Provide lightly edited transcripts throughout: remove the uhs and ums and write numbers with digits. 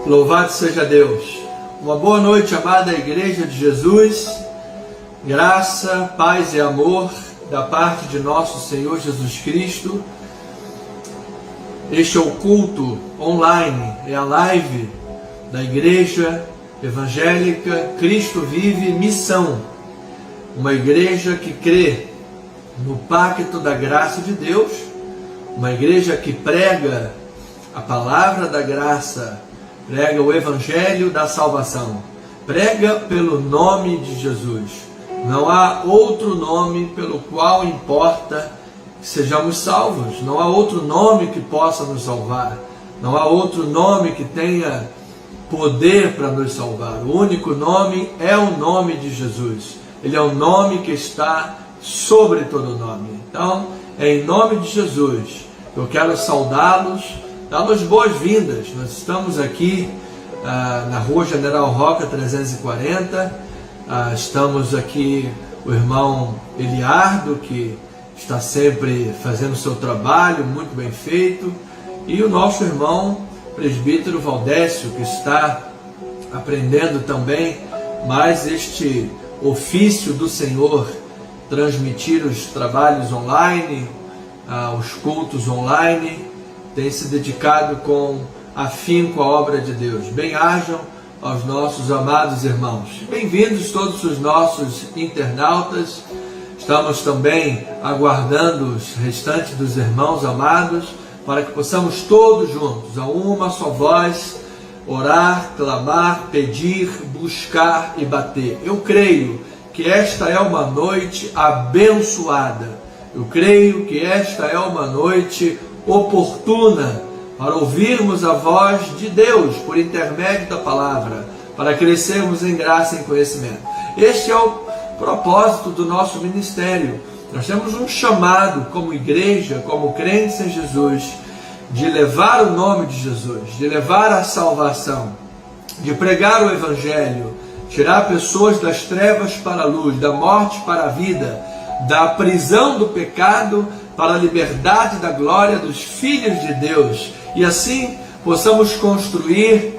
Louvado seja Deus. Uma boa noite, amada Igreja de Jesus. Graça, paz e amor da parte de nosso Senhor Jesus Cristo. Este é o culto online, é a live da Igreja Evangélica Cristo Vive Missão. Uma igreja que crê no pacto da graça de Deus, uma igreja que prega a palavra da graça, prega o Evangelho da salvação, prega pelo nome de Jesus. Não há outro nome pelo qual importa que sejamos salvos, não há outro nome que possa nos salvar, não há outro nome que tenha poder para nos salvar. O único nome é o nome de Jesus. Ele é o nome que está sobre todo nome. Então, é em nome de Jesus que eu quero saudá-los, dar-los boas-vindas. Nós estamos aqui na Rua General Roca 340. Estamos aqui o irmão Eliardo, que está sempre fazendo o seu trabalho muito bem feito, e o nosso irmão presbítero Valdécio, que está aprendendo também mais este ofício do Senhor, transmitir os trabalhos online, os cultos online, tem se dedicado com afinco à obra de Deus. Bem-ajam aos nossos amados irmãos. Bem-vindos todos os nossos internautas. Estamos também aguardando os restantes dos irmãos amados, para que possamos todos juntos, a uma só voz, orar, clamar, pedir, buscar e bater. Eu creio que esta é uma noite abençoada. Eu creio que esta é uma noite oportuna para ouvirmos a voz de Deus por intermédio da palavra, para crescermos em graça e em conhecimento. Este é o propósito do nosso ministério. Nós temos um chamado como igreja, como crentes em Jesus, de levar o nome de Jesus, de levar a salvação, de pregar o Evangelho, tirar pessoas das trevas para a luz, da morte para a vida, da prisão do pecado para a liberdade da glória dos filhos de Deus, e assim possamos construir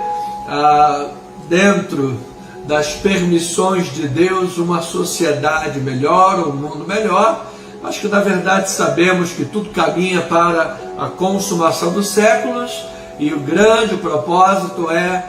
dentro das permissões de Deus uma sociedade melhor, um mundo melhor. Acho que na verdade sabemos que tudo caminha para a consumação dos séculos, e o grande propósito é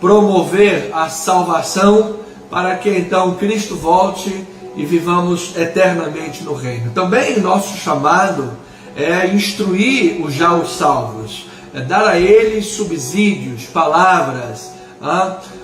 promover a salvação para que então Cristo volte e vivamos eternamente no reino. Também nosso chamado é instruir os já os salvos, é dar a eles subsídios, palavras,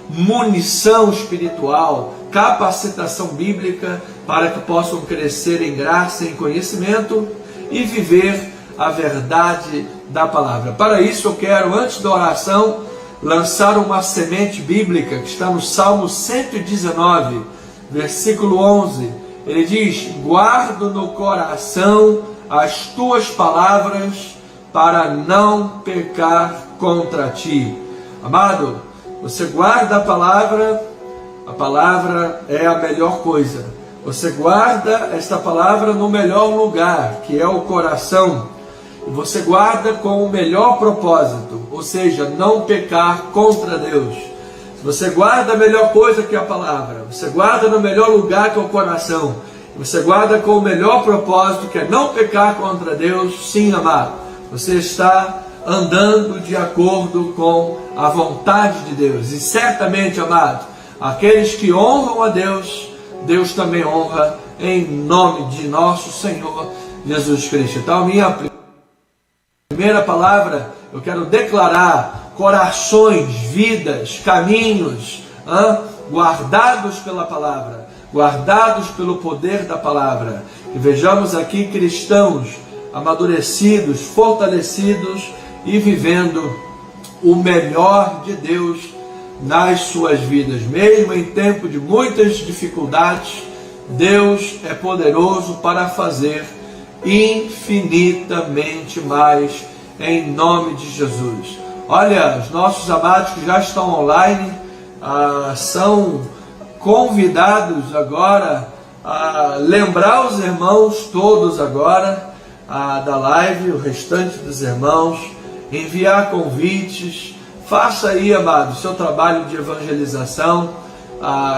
munição espiritual, capacitação bíblica, para que possam crescer em graça e em conhecimento e viver a verdade da palavra. Para isso eu quero, antes da oração, lançar uma semente bíblica que está no Salmo 119, versículo 11. Ele diz: guardo no coração as tuas palavras para não pecar contra ti. Amado, você guarda a palavra é a melhor coisa. Você guarda esta palavra no melhor lugar, que é o coração. E você guarda com o melhor propósito, ou seja, não pecar contra Deus. Você guarda a melhor coisa que é a palavra, você guarda no melhor lugar que é o coração, você guarda com o melhor propósito, que é não pecar contra Deus. Sim, amado, você está andando de acordo com a vontade de Deus. E certamente, amado, aqueles que honram a Deus, Deus também honra, em nome de nosso Senhor Jesus Cristo. Então, minha primeira palavra, eu quero declarar corações, vidas, caminhos, guardados pela palavra, guardados pelo poder da palavra. E vejamos aqui cristãos amadurecidos, fortalecidos e vivendo o melhor de Deus nas suas vidas. Mesmo em tempo de muitas dificuldades, Deus é poderoso para fazer infinitamente mais, em nome de Jesus. Olha, os nossos amados que já estão online são convidados agora a lembrar os irmãos todos agora da live, o restante dos irmãos, enviar convites, faça aí, amado, o seu trabalho de evangelização,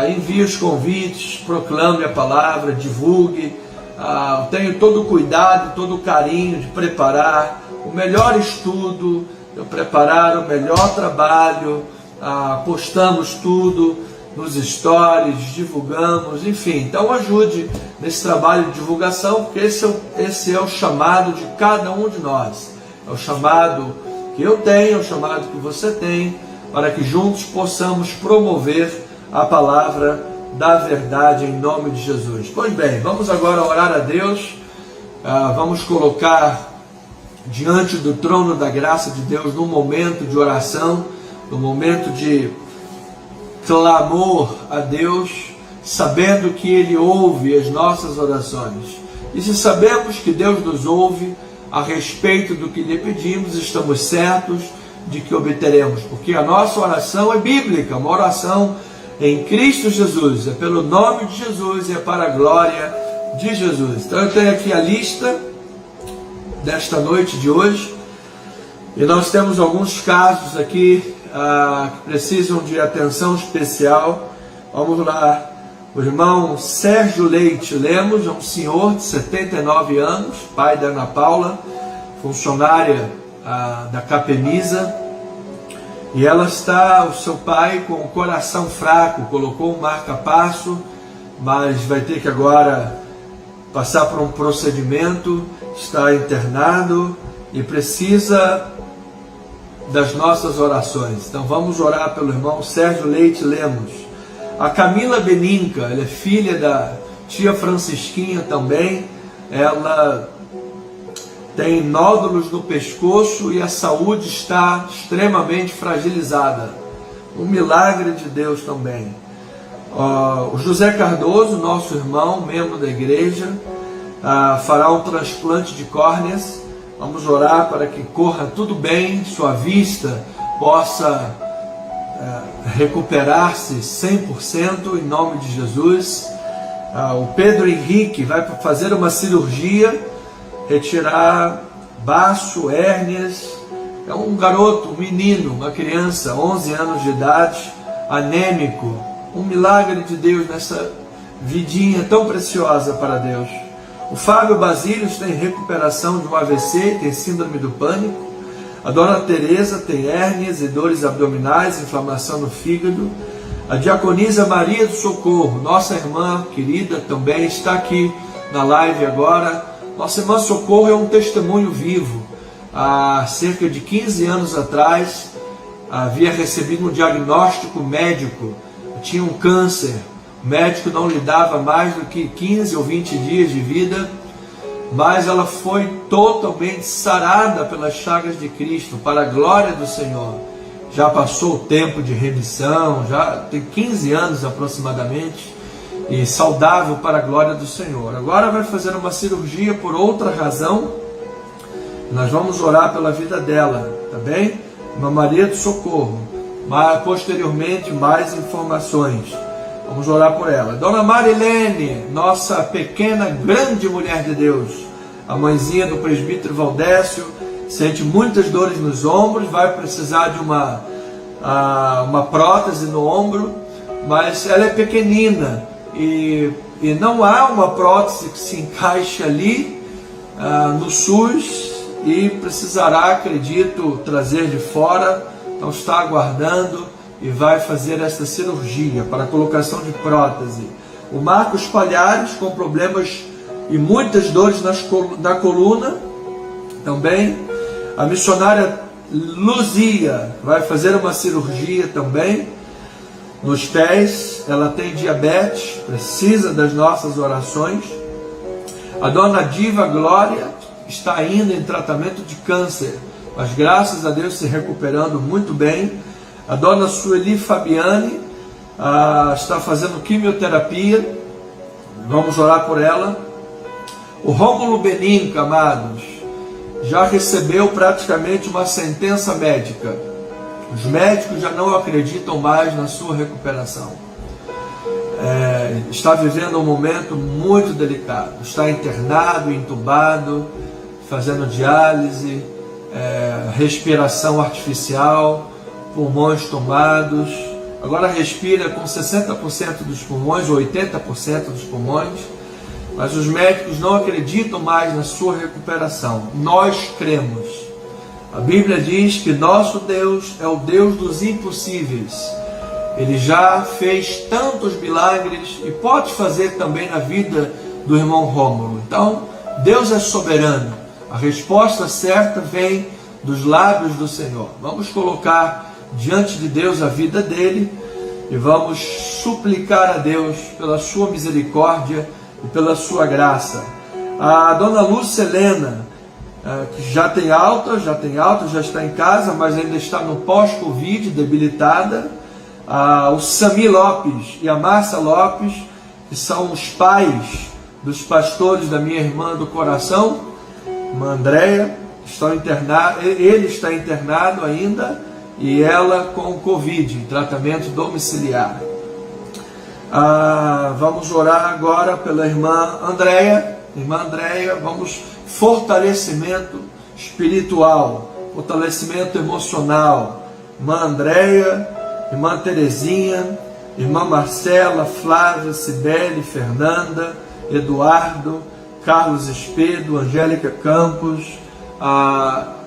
envie os convites, proclame a palavra, divulgue. Tenho todo o cuidado, todo o carinho de preparar o melhor estudo, de preparar o melhor trabalho, postamos tudo nos stories, divulgamos, enfim. Então ajude nesse trabalho de divulgação, porque esse é o chamado de cada um de nós. É o chamado que eu tenho, é o chamado que você tem, para que juntos possamos promover a palavra da verdade em nome de Jesus. Pois bem, vamos agora orar a Deus, vamos colocar diante do trono da graça de Deus num momento de oração, num momento de clamor a Deus, sabendo que Ele ouve as nossas orações. E se sabemos que Deus nos ouve a respeito do que lhe pedimos, estamos certos de que obteremos, porque a nossa oração é bíblica, uma oração em Cristo Jesus, é pelo nome de Jesus e é para a glória de Jesus. Então eu tenho aqui a lista desta noite de hoje, e nós temos alguns casos aqui que precisam de atenção especial. Vamos lá. O irmão Sérgio Leite Lemos é um senhor de 79 anos, pai da Ana Paula, funcionária da Capemisa, e ela está, o seu pai, com o coração fraco, colocou um marca-passo, mas vai ter que agora passar por um procedimento, está internado e precisa das nossas orações. Então vamos orar pelo irmão Sérgio Leite Lemos. A Camila Beninca, ela é filha da tia Francisquinha também, ela tem nódulos no pescoço e a saúde está extremamente fragilizada. Um milagre de Deus também. O José Cardoso, nosso irmão, membro da igreja, fará um transplante de córneas. Vamos orar para que corra tudo bem, sua vista possa recuperar-se 100% em nome de Jesus. O Pedro Henrique vai fazer uma cirurgia, retirar baço, hérnias. É um garoto, um menino, uma criança, 11 anos de idade, anêmico. Um milagre de Deus nessa vidinha tão preciosa para Deus. O Fábio Basílio tem recuperação de um AVC, tem síndrome do pânico. A dona Teresa tem hérnias e dores abdominais, inflamação no fígado. A diaconisa Maria do Socorro, nossa irmã querida, também está aqui na live agora. Nossa irmã Socorro é um testemunho vivo. Há cerca de 15 anos atrás, havia recebido um diagnóstico médico. Tinha um câncer. O médico não lhe dava mais do que 15 ou 20 dias de vida, mas ela foi totalmente sarada pelas chagas de Cristo, para a glória do Senhor. Já passou o tempo de remissão, já tem 15 anos aproximadamente, e saudável para a glória do Senhor. Agora vai fazer uma cirurgia por outra razão. Nós vamos orar pela vida dela, tá bem? Uma Maria do Socorro. Mas posteriormente mais informações. Vamos orar por ela. Dona Marilene, nossa pequena, grande mulher de Deus, a mãezinha do presbítero Valdécio, sente muitas dores nos ombros, vai precisar de uma prótese no ombro, mas ela é pequenina e não há uma prótese que se encaixe ali no SUS e precisará, acredito, trazer de fora. Então está aguardando e vai fazer esta cirurgia para a colocação de prótese. O Marcos Palhares, com problemas e muitas dores na coluna, também. A missionária Luzia vai fazer uma cirurgia também nos pés. Ela tem diabetes, precisa das nossas orações. A dona Diva Glória está ainda em tratamento de câncer, mas graças a Deus se recuperando muito bem. A dona Sueli Fabiane está fazendo quimioterapia, vamos orar por ela. O Rômulo Beninca, amados, já recebeu praticamente uma sentença médica. Os médicos já não acreditam mais na sua recuperação. Está vivendo um momento muito delicado, está internado, entubado, fazendo diálise, respiração artificial. pulmões tomados. Agora respira com 60% dos pulmões, ou 80% dos pulmões. Mas os médicos não acreditam mais na sua recuperação. Nós cremos. A Bíblia diz que nosso Deus é o Deus dos impossíveis. Ele já fez tantos milagres e pode fazer também na vida do irmão Rômulo. Então, Deus é soberano. A resposta certa vem dos lábios do Senhor. Vamos colocar diante de Deus a vida dele e vamos suplicar a Deus pela sua misericórdia e pela sua graça. A dona Lúcia Helena, que já tem alta, já está em casa, mas ainda está no pós-Covid, debilitada. O Sami Lopes e a Márcia Lopes, que são os pais dos pastores da minha irmã do coração, irmã Andréia, estão internados. Ele está internado ainda e ela com Covid, em tratamento domiciliar. Vamos orar agora pela irmã Andréia. Irmã Andréia, vamos fortalecimento espiritual, fortalecimento emocional. Irmã Andréia, irmã Terezinha, irmã Marcela, Flávia, Cibele, Fernanda, Eduardo, Carlos Espedo, Angélica Campos,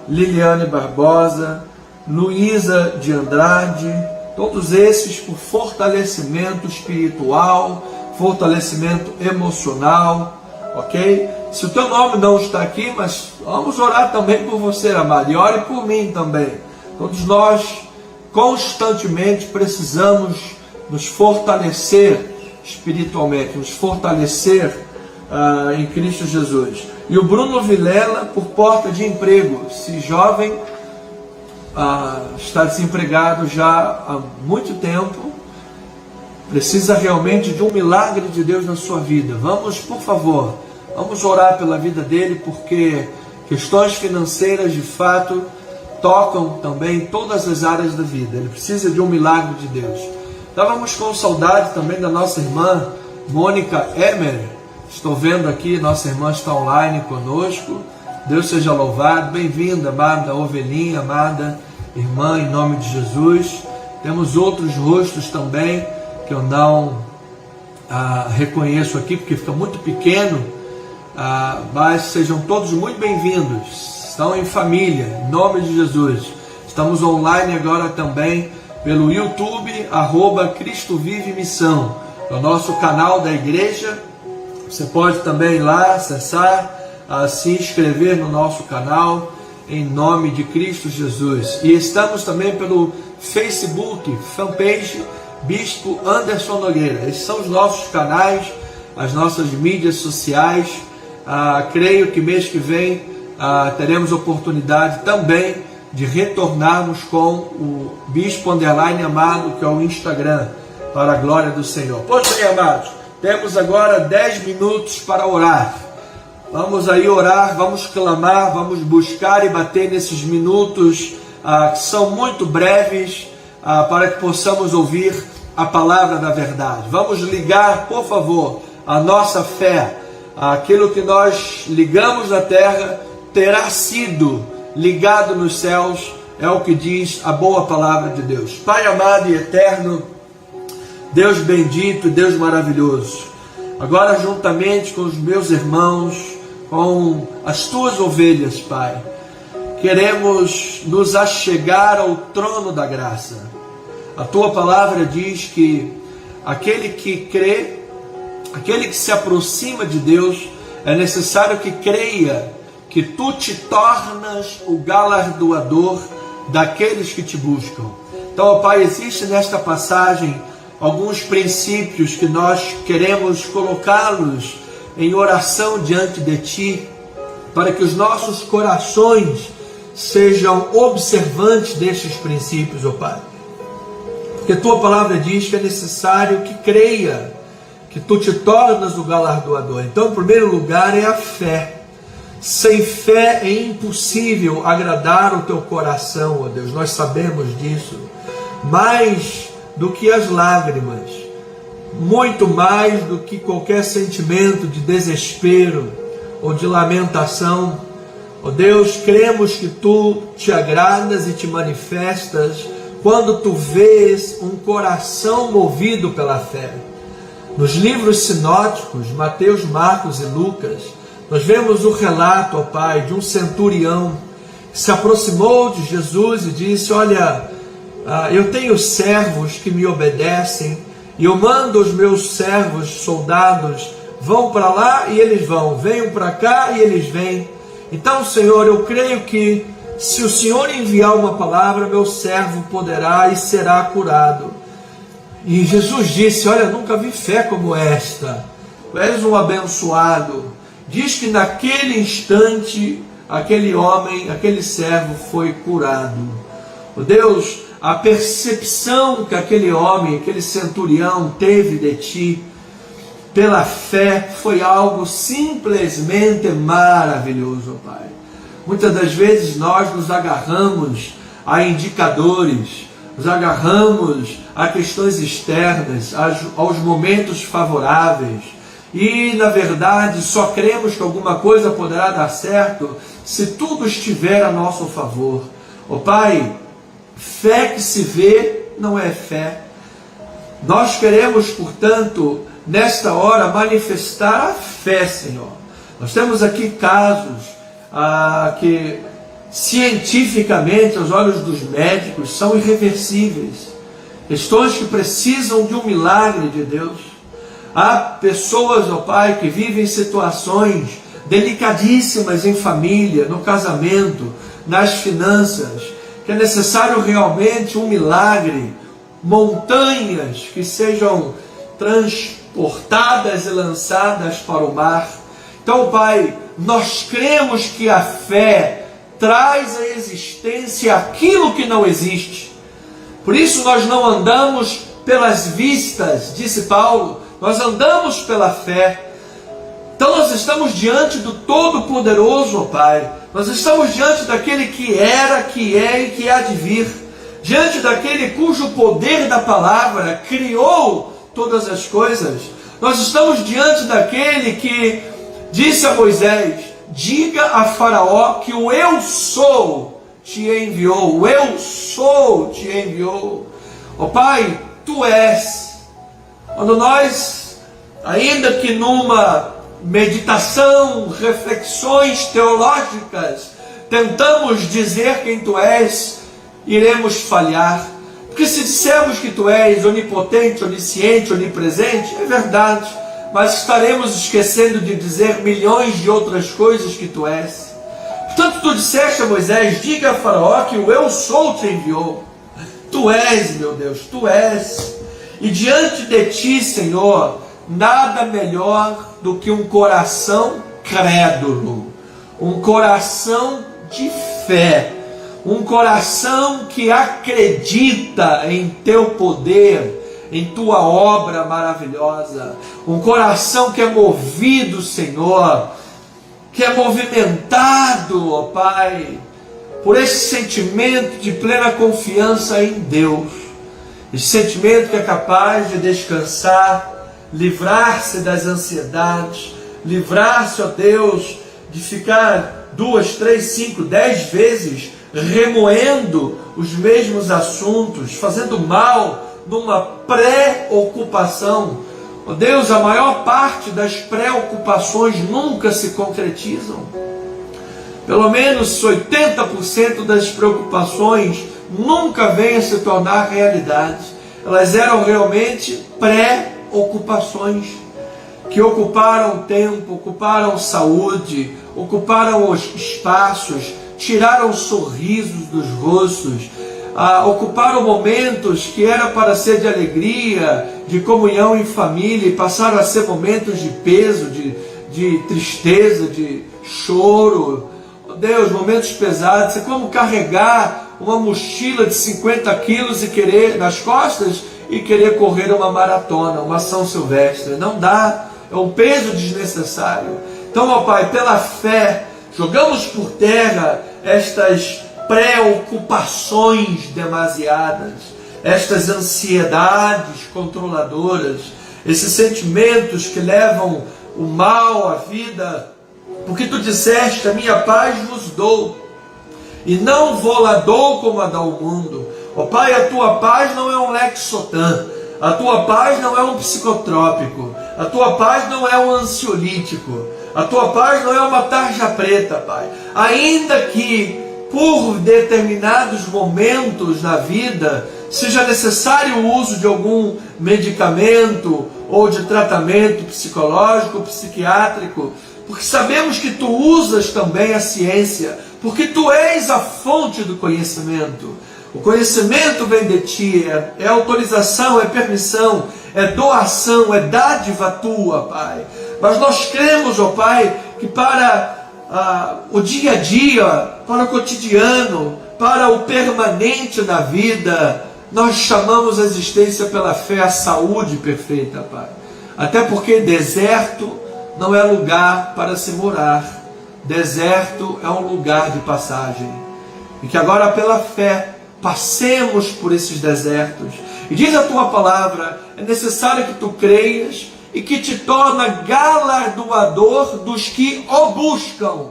Liliane Barbosa, Luísa de Andrade, todos esses por fortalecimento espiritual, fortalecimento emocional, ok? Se o teu nome não está aqui, mas vamos orar também por você, amado, e ore por mim também. Todos nós constantemente precisamos nos fortalecer espiritualmente, nos fortalecer em Cristo Jesus. E o Bruno Vilela, por porta de emprego, esse jovem está desempregado já há muito tempo, precisa realmente de um milagre de Deus na sua vida. Vamos, por favor, vamos orar pela vida dele, porque questões financeiras de fato tocam também todas as áreas da vida. Ele precisa de um milagre de Deus. Estávamos com saudade também da nossa irmã Mônica Emer. Estou vendo aqui, nossa irmã está online conosco. Deus seja louvado. Bem-vinda, amada ovelhinha, amada irmã, em nome de Jesus. Temos outros rostos também que eu não reconheço aqui, porque fica muito pequeno, mas sejam todos muito bem-vindos. Estão em família, em nome de Jesus. Estamos online agora também pelo YouTube, @Cristo Vive Missão, o nosso canal da igreja. Você pode também ir lá acessar, se inscrever no nosso canal, em nome de Cristo Jesus. E estamos também pelo Facebook, fanpage Bispo Anderson Nogueira. Esses são os nossos canais, as nossas mídias sociais. Creio que mês que vem teremos oportunidade também de retornarmos com o Bispo _ Amado, que é o Instagram, para a glória do Senhor. Pois bem, amados, temos agora 10 minutos para orar. Vamos aí orar, vamos clamar, vamos buscar e bater nesses minutos que são muito breves, para que possamos ouvir a palavra da verdade. Vamos ligar, por favor, a nossa fé. Aquilo que nós ligamos na terra terá sido ligado nos céus, é o que diz a boa palavra de Deus. Pai amado e eterno, Deus bendito, Deus maravilhoso, agora juntamente com os meus irmãos, com as tuas ovelhas, Pai, queremos nos achegar ao trono da graça. A tua palavra diz que aquele que crê, aquele que se aproxima de Deus, é necessário que creia que tu te tornas o galardoador daqueles que te buscam. Então, ó Pai, existe nesta passagem alguns princípios que nós queremos colocá-los em oração diante de Ti, para que os nossos corações sejam observantes destes princípios, ó Pai. Porque a Tua palavra diz que é necessário que creia que Tu te tornas o galardoador. Então, em primeiro lugar, é a fé. Sem fé é impossível agradar o Teu coração, ó Deus, nós sabemos disso. Mais do que as lágrimas, muito mais do que qualquer sentimento de desespero ou de lamentação, ó Deus, cremos que Tu te agradas e te manifestas quando tu vês um coração movido pela fé. Nos livros sinóticos, Mateus, Marcos e Lucas, nós vemos o relato, ó Pai, de um centurião que se aproximou de Jesus e disse: olha, eu tenho servos que me obedecem, e eu mando os meus servos, soldados, vão para lá e eles vão, venham para cá e eles vêm. Então, Senhor, eu creio que se o Senhor enviar uma palavra, meu servo poderá e será curado. E Jesus disse: olha, nunca vi fé como esta, tu és um abençoado. Diz que naquele instante, aquele homem, aquele servo foi curado. Oh Deus, a percepção que aquele homem, aquele centurião teve de ti, pela fé, foi algo simplesmente maravilhoso, Pai. Muitas das vezes nós nos agarramos a indicadores, nos agarramos a questões externas, aos momentos favoráveis, e na verdade só cremos que alguma coisa poderá dar certo se tudo estiver a nosso favor. Ó Pai, fé que se vê não é fé. Nós queremos, portanto, nesta hora, manifestar a fé, Senhor. Nós temos aqui casos que, cientificamente, aos olhos dos médicos, são irreversíveis. Questões que precisam de um milagre de Deus. Há pessoas, ó Pai, que vivem situações delicadíssimas em família, no casamento, nas finanças, que é necessário realmente um milagre, montanhas que sejam transportadas e lançadas para o mar. Então, Pai, nós cremos que a fé traz à existência aquilo que não existe. Por isso nós não andamos pelas vistas, disse Paulo, nós andamos pela fé. Então nós estamos diante do Todo-Poderoso, ó Pai. Nós estamos diante daquele que era, que é e que há de vir. Diante daquele cujo poder da palavra criou todas as coisas. Nós estamos diante daquele que disse a Moisés: diga a Faraó que o Eu Sou te enviou. O Eu Sou te enviou. Ó Pai, Tu és. Quando nós, ainda que numa meditação, reflexões teológicas, tentamos dizer quem Tu és, iremos falhar. Porque se dissermos que Tu és onipotente, onisciente, onipresente, é verdade, mas estaremos esquecendo de dizer milhões de outras coisas que Tu és. Portanto, Tu disseste a Moisés: diga a Faraó que o Eu Sou te enviou. Tu és, meu Deus, Tu és. E diante de Ti, Senhor, nada melhor do que um coração crédulo, um coração de fé, um coração que acredita em Teu poder, em Tua obra maravilhosa, um coração que é movido, Senhor, que é movimentado, ó Pai, por esse sentimento de plena confiança em Deus, esse sentimento que é capaz de descansar, livrar-se das ansiedades, livrar-se, ó Deus, de ficar 2, 3, 5, 10 vezes remoendo os mesmos assuntos, fazendo mal numa preocupação. Ó Deus, a maior parte das preocupações nunca se concretizam. Pelo menos 80% das preocupações nunca vêm a se tornar realidade. Elas eram realmente preocupações que ocuparam tempo, ocuparam saúde, ocuparam os espaços, tiraram sorrisos dos rostos, ocuparam momentos que era para ser de alegria, de comunhão em família, e passaram a ser momentos de peso, de tristeza, de choro. Deus, momentos pesados. É como carregar uma mochila de 50 quilos e querer nas costas e querer correr uma maratona, uma São Silvestre. Não dá, é um peso desnecessário. Então, ó Pai, pela fé, jogamos por terra estas preocupações demasiadas, estas ansiedades controladoras, esses sentimentos que levam o mal à vida, porque Tu disseste: a minha paz vos dou, e não vou lá dou como a dá o mundo. Ó Pai, a tua paz não é um Lexotan, a tua paz não é um psicotrópico, a tua paz não é um ansiolítico, a tua paz não é uma tarja preta, Pai. Ainda que por determinados momentos na vida seja necessário o uso de algum medicamento ou de tratamento psicológico, psiquiátrico, porque sabemos que tu usas também a ciência, porque tu és a fonte do conhecimento. O conhecimento vem de ti, é autorização, é permissão, é doação, é dádiva tua, Pai. Mas nós cremos, ó Pai, que para o dia a dia, para o cotidiano, para o permanente na vida, nós chamamos a existência pela fé a saúde perfeita, Pai. Até porque deserto não é lugar para se morar. Deserto é um lugar de passagem. E que agora pela fé passemos por esses desertos. E diz a tua palavra, é necessário que tu creias e que te torna galardoador dos que o buscam.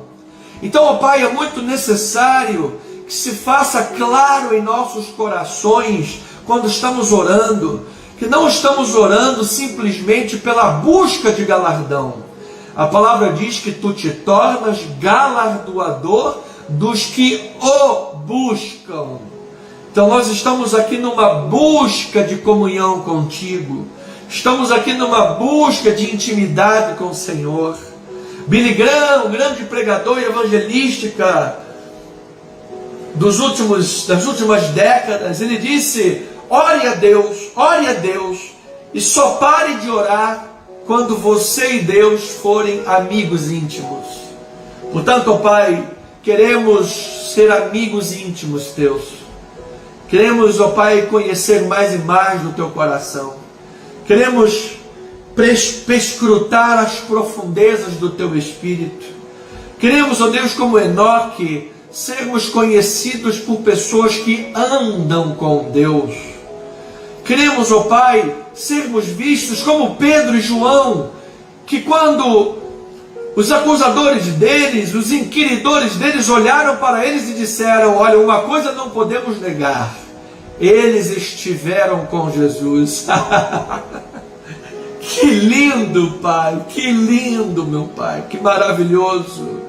Então, ó Pai, é muito necessário que se faça claro em nossos corações, quando estamos orando, que não estamos orando simplesmente pela busca de galardão. A palavra diz que tu te tornas galardoador dos que o buscam. Então nós estamos aqui numa busca de comunhão contigo, estamos aqui numa busca de intimidade com o Senhor. Billy Graham, um grande pregador e evangelística das últimas décadas, ele disse: ore a Deus, e só pare de orar quando você e Deus forem amigos íntimos. Portanto, ó Pai, queremos ser amigos íntimos teus. Queremos, ó Pai, conhecer mais e mais do teu coração. Queremos perscrutar as profundezas do teu Espírito. Queremos, ó Deus, como Enoque, sermos conhecidos por pessoas que andam com Deus. Queremos, ó Pai, sermos vistos como Pedro e João, que quando os acusadores deles, os inquiridores deles olharam para eles e disseram: olha, uma coisa não podemos negar, eles estiveram com Jesus. Que lindo, Pai, que lindo, meu Pai, que maravilhoso.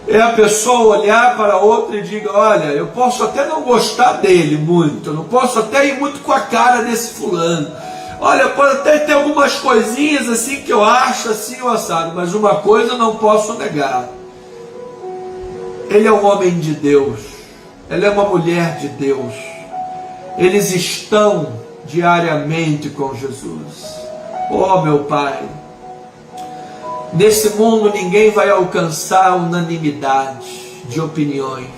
É a pessoa olhar para outra e diga: olha, eu posso até não gostar dele muito, eu não posso até ir muito com a cara desse fulano, olha, pode até ter algumas coisinhas assim que eu acho assim o assado, mas uma coisa eu não posso negar: ele é um homem de Deus, ela é uma mulher de Deus, eles estão diariamente com Jesus. Oh, meu Pai, nesse mundo ninguém vai alcançar unanimidade de opiniões.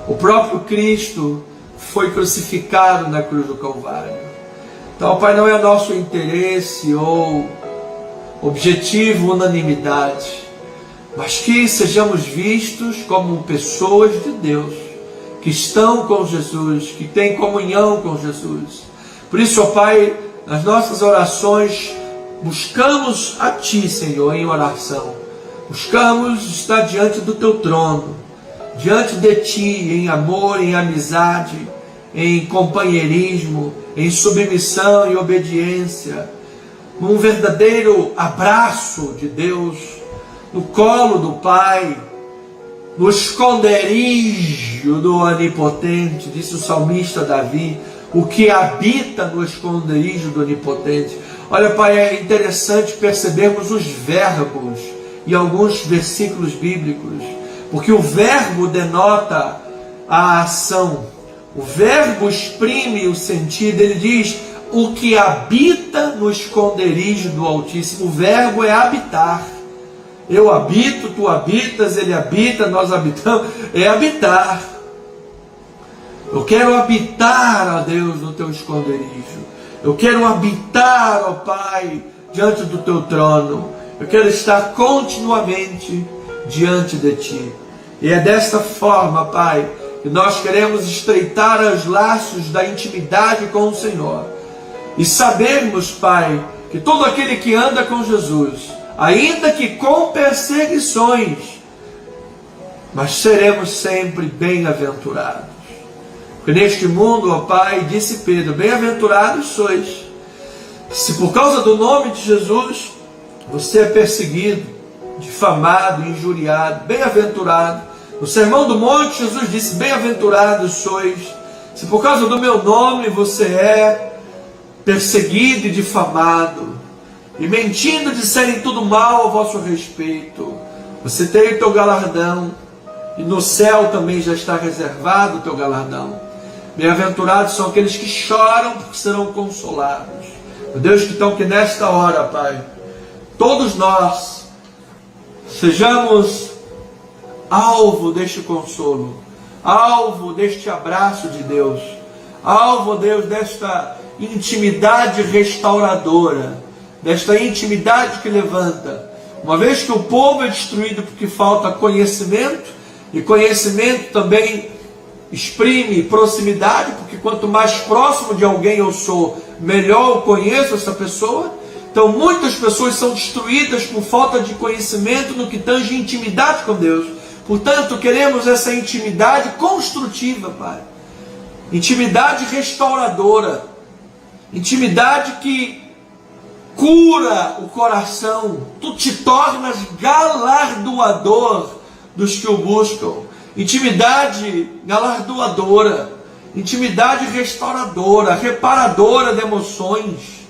O próprio Cristo foi crucificado na cruz do Calvário. Então, Pai, não é nosso interesse ou objetivo unanimidade, mas que sejamos vistos como pessoas de Deus, que estão com Jesus, que têm comunhão com Jesus. Por isso, ó Pai, nas nossas orações, buscamos a Ti, Senhor, em oração. Buscamos estar diante do Teu trono, diante de Ti, em amor, em amizade, em companheirismo, em submissão e obediência, num verdadeiro abraço de Deus, no colo do Pai, no esconderijo do Onipotente, disse o salmista Davi, o que habita no esconderijo do Onipotente. Olha, Pai, é interessante percebermos os verbos em alguns versículos bíblicos, porque o verbo denota a ação, o verbo exprime o sentido. Ele diz: o que habita no esconderijo do Altíssimo. O verbo é habitar. Eu habito, tu habitas, ele habita, nós habitamos. É habitar. Eu quero habitar, ó Deus, no teu esconderijo. Eu quero habitar, ó Pai, diante do teu trono. Eu quero estar continuamente diante de ti. E é desta forma, Pai, que nós queremos estreitar os laços da intimidade com o Senhor. E sabermos, Pai, que todo aquele que anda com Jesus, ainda que com perseguições, mas seremos sempre bem-aventurados. Porque neste mundo, ó Pai, disse Pedro, bem-aventurados sois, se por causa do nome de Jesus, você é perseguido, difamado, injuriado, bem-aventurado. No Sermão do Monte, Jesus disse, bem-aventurados sois, se por causa do meu nome você é perseguido e difamado, e mentindo disserem tudo mal a vosso respeito, você tem o teu galardão, e no céu também já está reservado o teu galardão. Bem-aventurados são aqueles que choram, porque serão consolados. Meu Deus, então que nesta hora, Pai, todos nós sejamos alvo deste consolo, alvo deste abraço de Deus, alvo, Deus, desta intimidade restauradora, desta intimidade que levanta. Uma vez que o povo é destruído porque falta conhecimento, e conhecimento também exprime proximidade, porque quanto mais próximo de alguém eu sou, melhor eu conheço essa pessoa. Então muitas pessoas são destruídas por falta de conhecimento no que tange intimidade com Deus. Portanto, queremos essa intimidade construtiva, Pai. Intimidade restauradora. Intimidade que cura o coração. Tu te tornas galardoador dos que o buscam. Intimidade galardoadora. Intimidade restauradora, reparadora de emoções.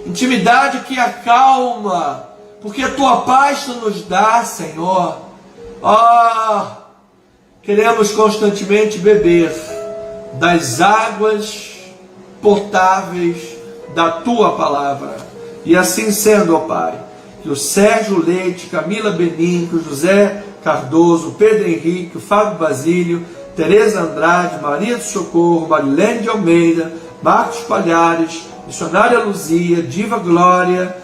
Intimidade que acalma, porque a tua paz tu nos dá, Senhor. Queremos constantemente beber das águas potáveis da tua palavra. E assim sendo, ó Pai, que o Sérgio Leite, Camila Beninco, José Cardoso, Pedro Henrique, Fábio Basílio, Tereza Andrade, Maria do Socorro, Marilene de Almeida, Marcos Palhares, Missionária Luzia, Diva Glória,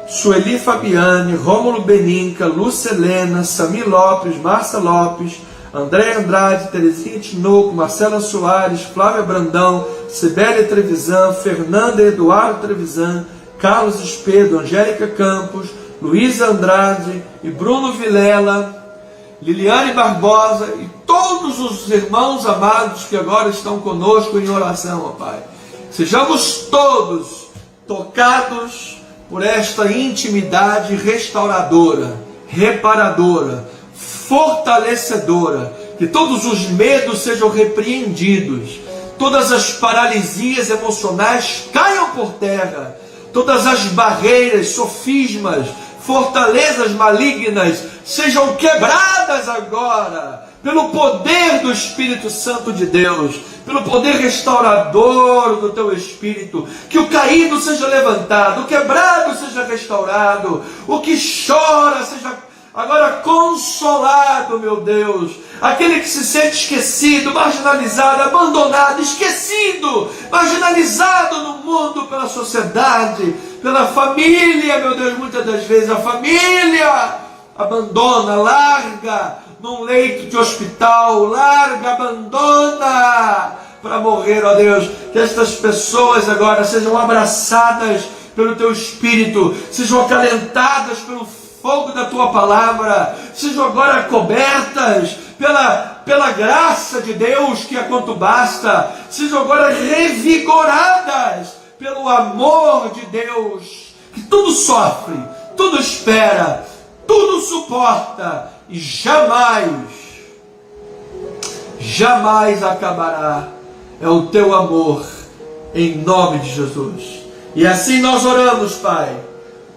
Sueli Fabiane, Rômulo Beninca, Lúcia Helena, Sami Lopes, Márcia Lopes, André Andrade, Terezinha Tinoco, Marcela Soares, Flávia Brandão, Sibélia Trevisan, Fernanda Eduardo Trevisan, Carlos Espedo, Angélica Campos, Luísa Andrade e Bruno Vilela, Liliane Barbosa e todos os irmãos amados que agora estão conosco em oração, ó Pai. Sejamos todos tocados por esta intimidade restauradora, reparadora, fortalecedora, que todos os medos sejam repreendidos, todas as paralisias emocionais caiam por terra, todas as barreiras, sofismas, fortalezas malignas sejam quebradas agora, pelo poder do Espírito Santo de Deus, pelo poder restaurador do teu Espírito. Que o caído seja levantado, o quebrado seja restaurado, o que chora seja agora consolado, meu Deus. Aquele que se sente esquecido, marginalizado, abandonado, esquecido, marginalizado no mundo, pela sociedade, pela família, meu Deus, muitas das vezes a família abandona, larga num leito de hospital, larga, abandona para morrer, ó Deus. Que estas pessoas agora sejam abraçadas pelo teu Espírito, sejam acalentadas pelo fogo da tua palavra, sejam agora cobertas pela graça de Deus, que é quanto basta, sejam agora revigoradas pelo amor de Deus, que tudo sofre, tudo espera, tudo suporta e jamais acabará. É o teu amor, em nome de Jesus. E assim nós oramos, Pai,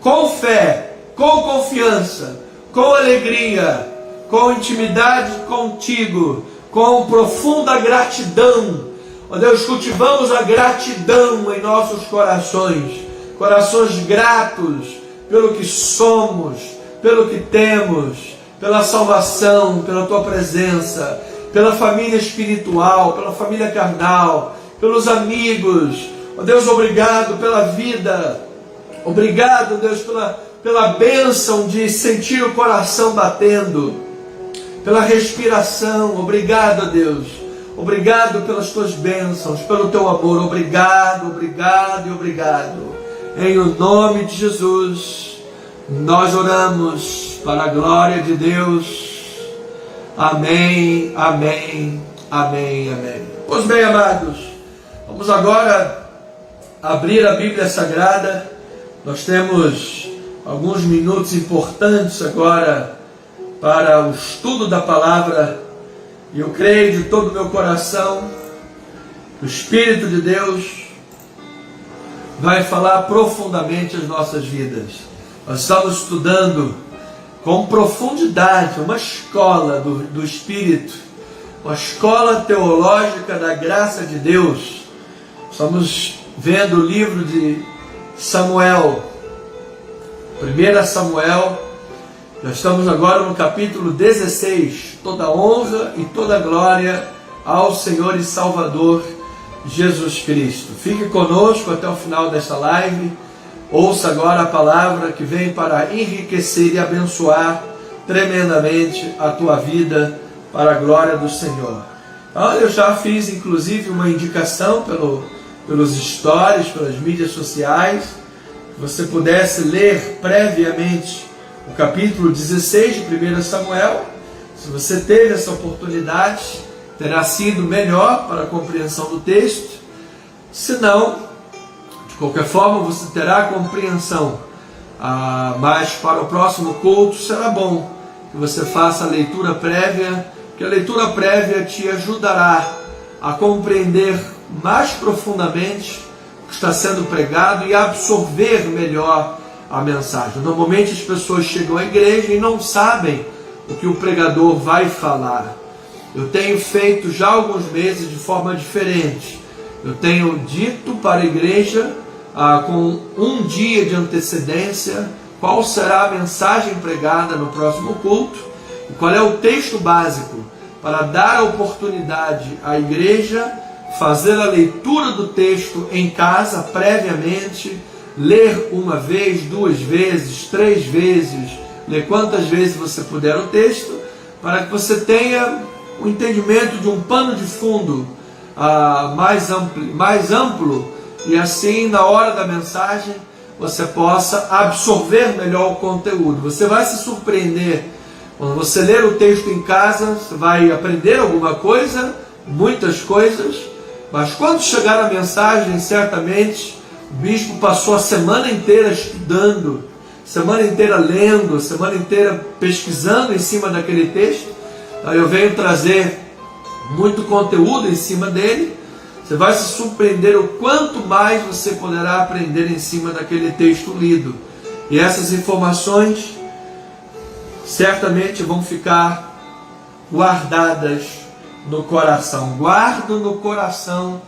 com fé, com confiança, com alegria, com intimidade contigo, com profunda gratidão. Ó Deus, cultivamos a gratidão em nossos corações, corações gratos pelo que somos, pelo que temos, pela salvação, pela tua presença, pela família espiritual, pela família carnal, pelos amigos. Ó Deus, obrigado pela vida, obrigado, Deus, pela bênção de sentir o coração batendo, pela respiração. Obrigado, Deus, obrigado pelas tuas bênçãos, pelo teu amor. Obrigado, obrigado e obrigado. Em o nome de Jesus nós oramos, para a glória de Deus. Amém, amém Amém, amém. Pois bem, amados, vamos agora abrir a Bíblia Sagrada. Nós temos alguns minutos importantes agora para o estudo da palavra, e eu creio de todo o meu coração que o Espírito de Deus vai falar profundamente as nossas vidas. Nós estamos estudando com profundidade uma escola do Espírito, uma escola teológica da graça de Deus. Estamos vendo o livro de Samuel, 1 Samuel. Nós estamos agora no capítulo 16. Toda honra e toda glória ao Senhor e Salvador Jesus Cristo. Fique conosco até o final desta live. Ouça agora a palavra que vem para enriquecer e abençoar tremendamente a tua vida para a glória do Senhor. Então, eu já fiz inclusive uma indicação pelos stories, pelas mídias sociais, que você pudesse ler previamente o capítulo 16 de 1 Samuel. Se você teve essa oportunidade, terá sido melhor para a compreensão do texto. Se não, de qualquer forma, você terá a compreensão. Mas para o próximo culto será bom que você faça a leitura prévia, que a leitura prévia te ajudará a compreender mais profundamente o que está sendo pregado e absorver melhor a mensagem. Normalmente as pessoas chegam à igreja e não sabem o que o pregador vai falar. Eu tenho feito já há alguns meses de forma diferente. Eu tenho dito para a igreja com um dia de antecedência qual será a mensagem pregada no próximo culto e qual é o texto básico, para dar a oportunidade à igreja fazer a leitura do texto em casa previamente, ler uma vez, duas vezes, três vezes, ler quantas vezes você puder o texto, para que você tenha o entendimento de um pano de fundo mais amplo, e assim na hora da mensagem você possa absorver melhor o conteúdo. Você vai se surpreender quando você ler o texto em casa. Você vai aprender alguma coisa, muitas coisas, mas quando chegar a mensagem, certamente o bispo passou a semana inteira estudando, semana inteira lendo, semana inteira pesquisando em cima daquele texto. Então eu venho trazer muito conteúdo em cima dele. Você vai se surpreender o quanto mais você poderá aprender em cima daquele texto lido. E essas informações certamente vão ficar guardadas no coração. Guarda no coração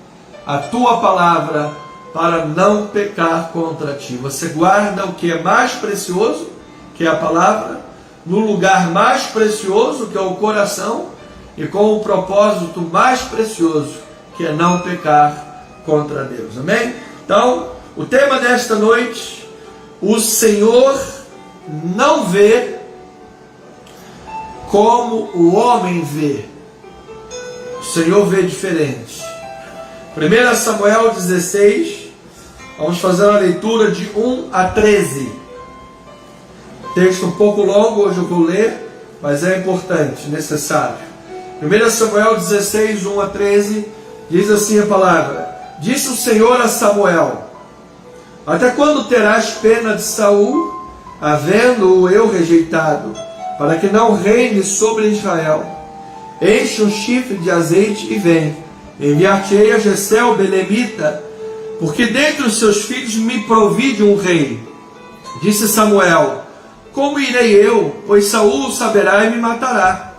a tua palavra para não pecar contra ti. Você guarda o que é mais precioso, que é a palavra, no lugar mais precioso, que é o coração, e com o propósito mais precioso, que é não pecar contra Deus. Amém? Então, o tema desta noite: o Senhor não vê como o homem vê. O Senhor vê diferente. 1 Samuel 16, vamos fazer a leitura de 1 a 13. Texto um pouco longo, hoje eu vou ler, mas é importante, necessário. 1 Samuel 16, 1 a 13, diz assim a palavra: Disse o Senhor a Samuel: Até quando terás pena de Saul, havendo-o eu rejeitado, para que não reine sobre Israel? Enche um chifre de azeite e vem. Enviar-te-ei a Jessé o belemita, porque dentre os seus filhos me provide um rei. Disse Samuel: Como irei eu? Pois Saul o saberá e me matará.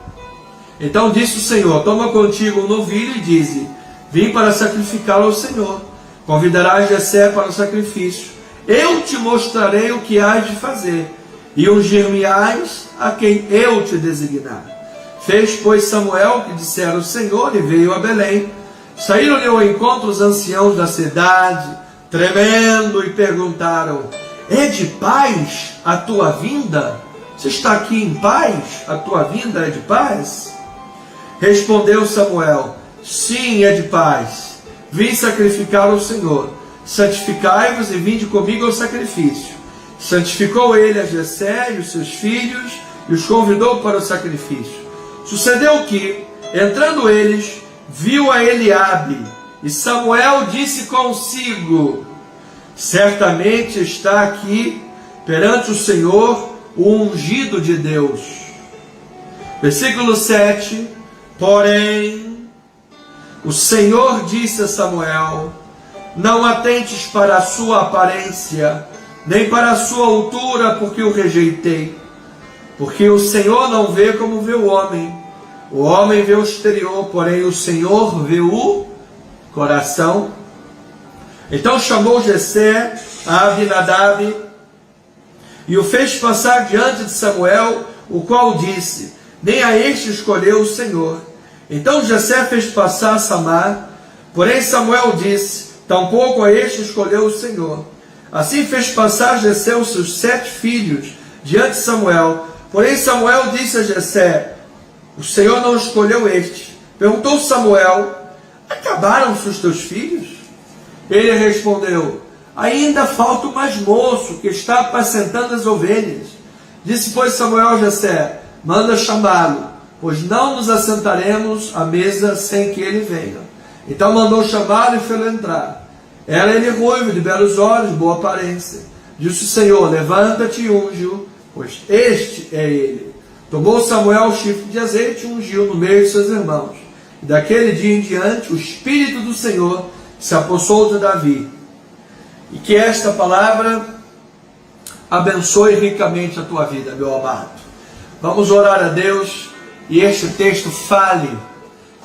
Então disse o Senhor: Toma contigo um novilho e dize: Vim para sacrificá-lo ao Senhor. Convidarás Jessé para o sacrifício. Eu te mostrarei o que hás de fazer, e ungir-me-ás a quem eu te designar. Fez, pois, Samuel o que dissera o Senhor, e veio a Belém. Saíram-lhe ao encontro os anciãos da cidade, tremendo, e perguntaram: É de paz a tua vinda? Você está aqui em paz? A tua vinda é de paz? Respondeu Samuel: Sim, é de paz. Vim sacrificar ao Senhor. Santificai-vos e vinde comigo ao sacrifício. Santificou ele a Jessé e os seus filhos, e os convidou para o sacrifício. Sucedeu que, entrando eles, viu a Eliabe, e Samuel disse consigo: certamente está aqui perante o Senhor o ungido de Deus. Versículo 7: porém, o Senhor disse a Samuel: não atentes para a sua aparência, nem para a sua altura, porque o rejeitei. Porque o Senhor não vê como vê o homem vê o exterior, porém o Senhor vê o coração. Então chamou Jessé a Abinadab e o fez passar diante de Samuel, o qual disse: nem a este escolheu o Senhor. Então Jessé fez passar Samar, porém Samuel disse: tampouco a este escolheu o Senhor. Assim fez passar Jessé os seus 7 filhos diante de Samuel, porém Samuel disse a Jessé: o Senhor não escolheu este. Perguntou Samuel: acabaram-se os teus filhos? Ele respondeu: ainda falta o mais moço, que está apacentando as ovelhas. Disse, pois, Samuel a Jessé: manda chamá-lo, pois não nos assentaremos à mesa sem que ele venha. Então mandou chamá-lo e fê-lo entrar. Era ele ruivo, de belos olhos, boa aparência. Disse o Senhor: levanta-te e unge-o, pois este é ele. Tomou Samuel o chifre de azeite e ungiu no meio de seus irmãos. E daquele dia em diante, o Espírito do Senhor se apossou de Davi. E que esta palavra abençoe ricamente a tua vida, meu amado. Vamos orar a Deus e este texto fale,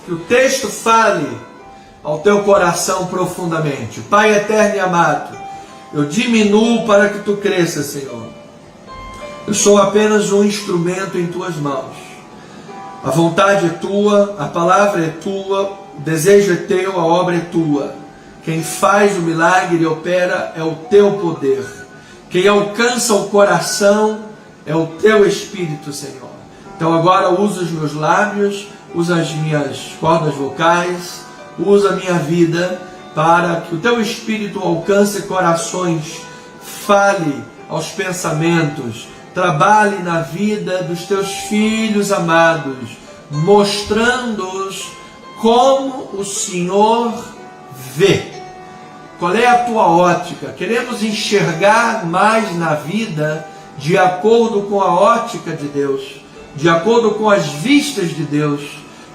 que o texto fale ao teu coração profundamente. Pai eterno e amado, eu diminuo para que tu cresças, Senhor. Eu sou apenas um instrumento em tuas mãos. A vontade é tua, a palavra é tua, o desejo é teu, a obra é tua. Quem faz o milagre e opera é o teu poder. Quem alcança o coração é o teu Espírito, Senhor. Então agora usa os meus lábios, usa as minhas cordas vocais, usa a minha vida para que o teu Espírito alcance corações, fale aos pensamentos, trabalhe na vida dos teus filhos amados, mostrando-os como o Senhor vê. Qual é a tua ótica? Queremos enxergar mais na vida de acordo com a ótica de Deus, de acordo com as vistas de Deus.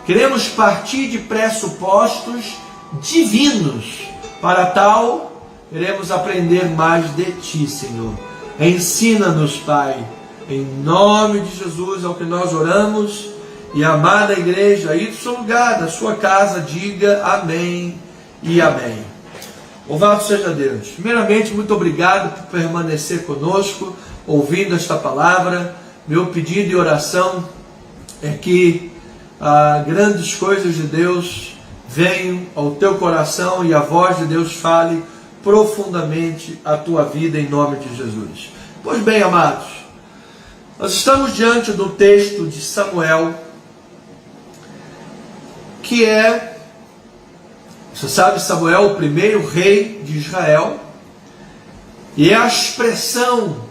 Queremos partir de pressupostos divinos. Para tal, queremos aprender mais de ti, Senhor. Ensina-nos, Pai, em nome de Jesus, ao que nós oramos. E a amada igreja, aí do seu lugar, da sua casa, diga amém e amém. Louvado seja Deus. Primeiramente, muito obrigado por permanecer conosco, ouvindo esta palavra. Meu pedido e oração é que grandes coisas de Deus venham ao teu coração e a voz de Deus fale profundamente a tua vida em nome de Jesus. Pois bem, amados, nós estamos diante do texto de Samuel, que é, você sabe, Samuel, o primeiro rei de Israel, e é a expressão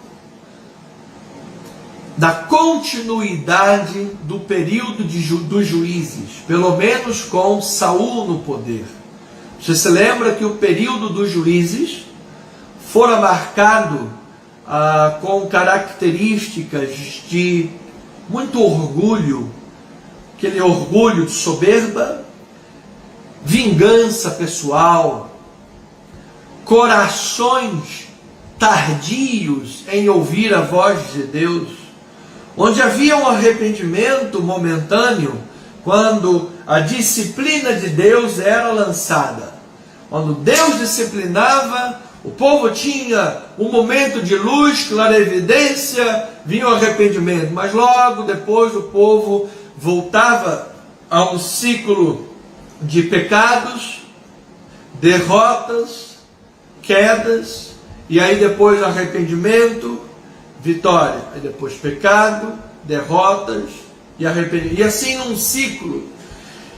da continuidade do período dos juízes, pelo menos com Saul no poder. Você se lembra que o período dos juízes fora marcado com características de muito orgulho, aquele orgulho de soberba, vingança pessoal, corações tardios em ouvir a voz de Deus, onde havia um arrependimento momentâneo quando a disciplina de Deus era lançada. Quando Deus disciplinava, o povo tinha um momento de luz, clarevidência, vinha o arrependimento, mas logo depois o povo voltava a um ciclo de pecados, derrotas, quedas, e aí depois arrependimento, vitória, aí depois pecado, derrotas e arrependimento, e assim num ciclo.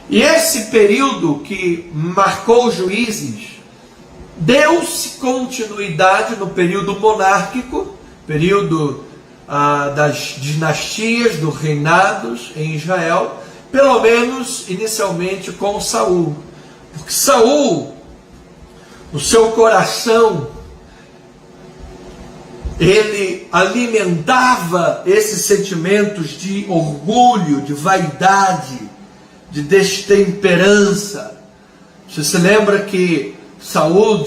E esse período que marcou os juízes, deu-se continuidade no período monárquico, período das dinastias, dos reinados em Israel, pelo menos inicialmente com Saul, porque Saul, no seu coração, ele alimentava esses sentimentos de orgulho, de vaidade, de destemperança. Você se lembra que Saul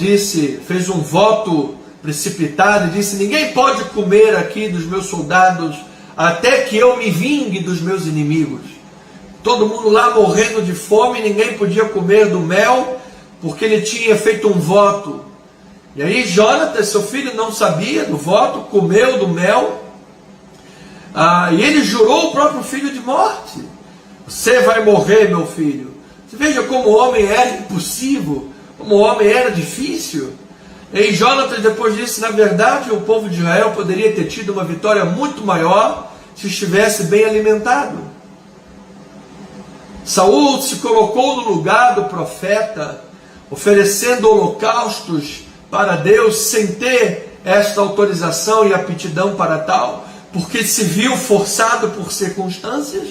fez um voto precipitado e disse: ninguém pode comer aqui dos meus soldados até que eu me vingue dos meus inimigos. Todo mundo lá morrendo de fome, ninguém podia comer do mel, porque ele tinha feito um voto. E aí Jonatas, seu filho, não sabia do voto, comeu do mel, e ele jurou o próprio filho de morte. Você vai morrer, meu filho. Você veja como o homem era impossível, como o homem era difícil. E aí Jonatas depois disse: na verdade, o povo de Israel poderia ter tido uma vitória muito maior se estivesse bem alimentado. Saul se colocou no lugar do profeta, oferecendo holocaustos para Deus sem ter esta autorização e aptidão para tal, porque se viu forçado por circunstâncias,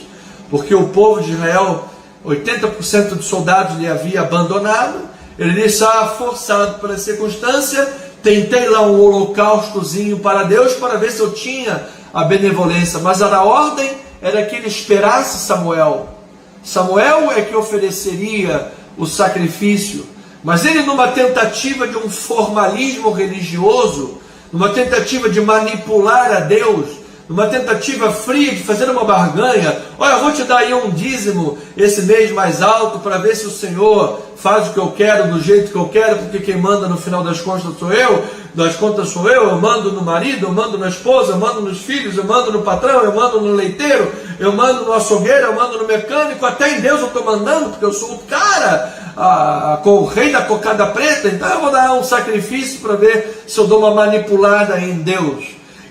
porque o povo de Israel, 80% dos soldados lhe havia abandonado. Ele disse: forçado pela circunstância, tentei lá um holocaustozinho para Deus para ver se eu tinha a benevolência, mas a ordem era que ele esperasse Samuel. Samuel é que ofereceria o sacrifício, mas ele, numa tentativa de um formalismo religioso, numa tentativa de manipular a Deus, numa tentativa fria de fazer uma barganha: olha, eu vou te dar aí um dízimo esse mês mais alto para ver se o Senhor faz o que eu quero, do jeito que eu quero, porque quem manda no final das contas sou eu, eu mando no marido, eu mando na esposa, eu mando nos filhos, eu mando no patrão, eu mando no leiteiro, eu mando no açougueiro, eu mando no mecânico, até em Deus eu estou mandando, porque eu sou o cara, com o rei da cocada preta, então eu vou dar um sacrifício para ver se eu dou uma manipulada em Deus.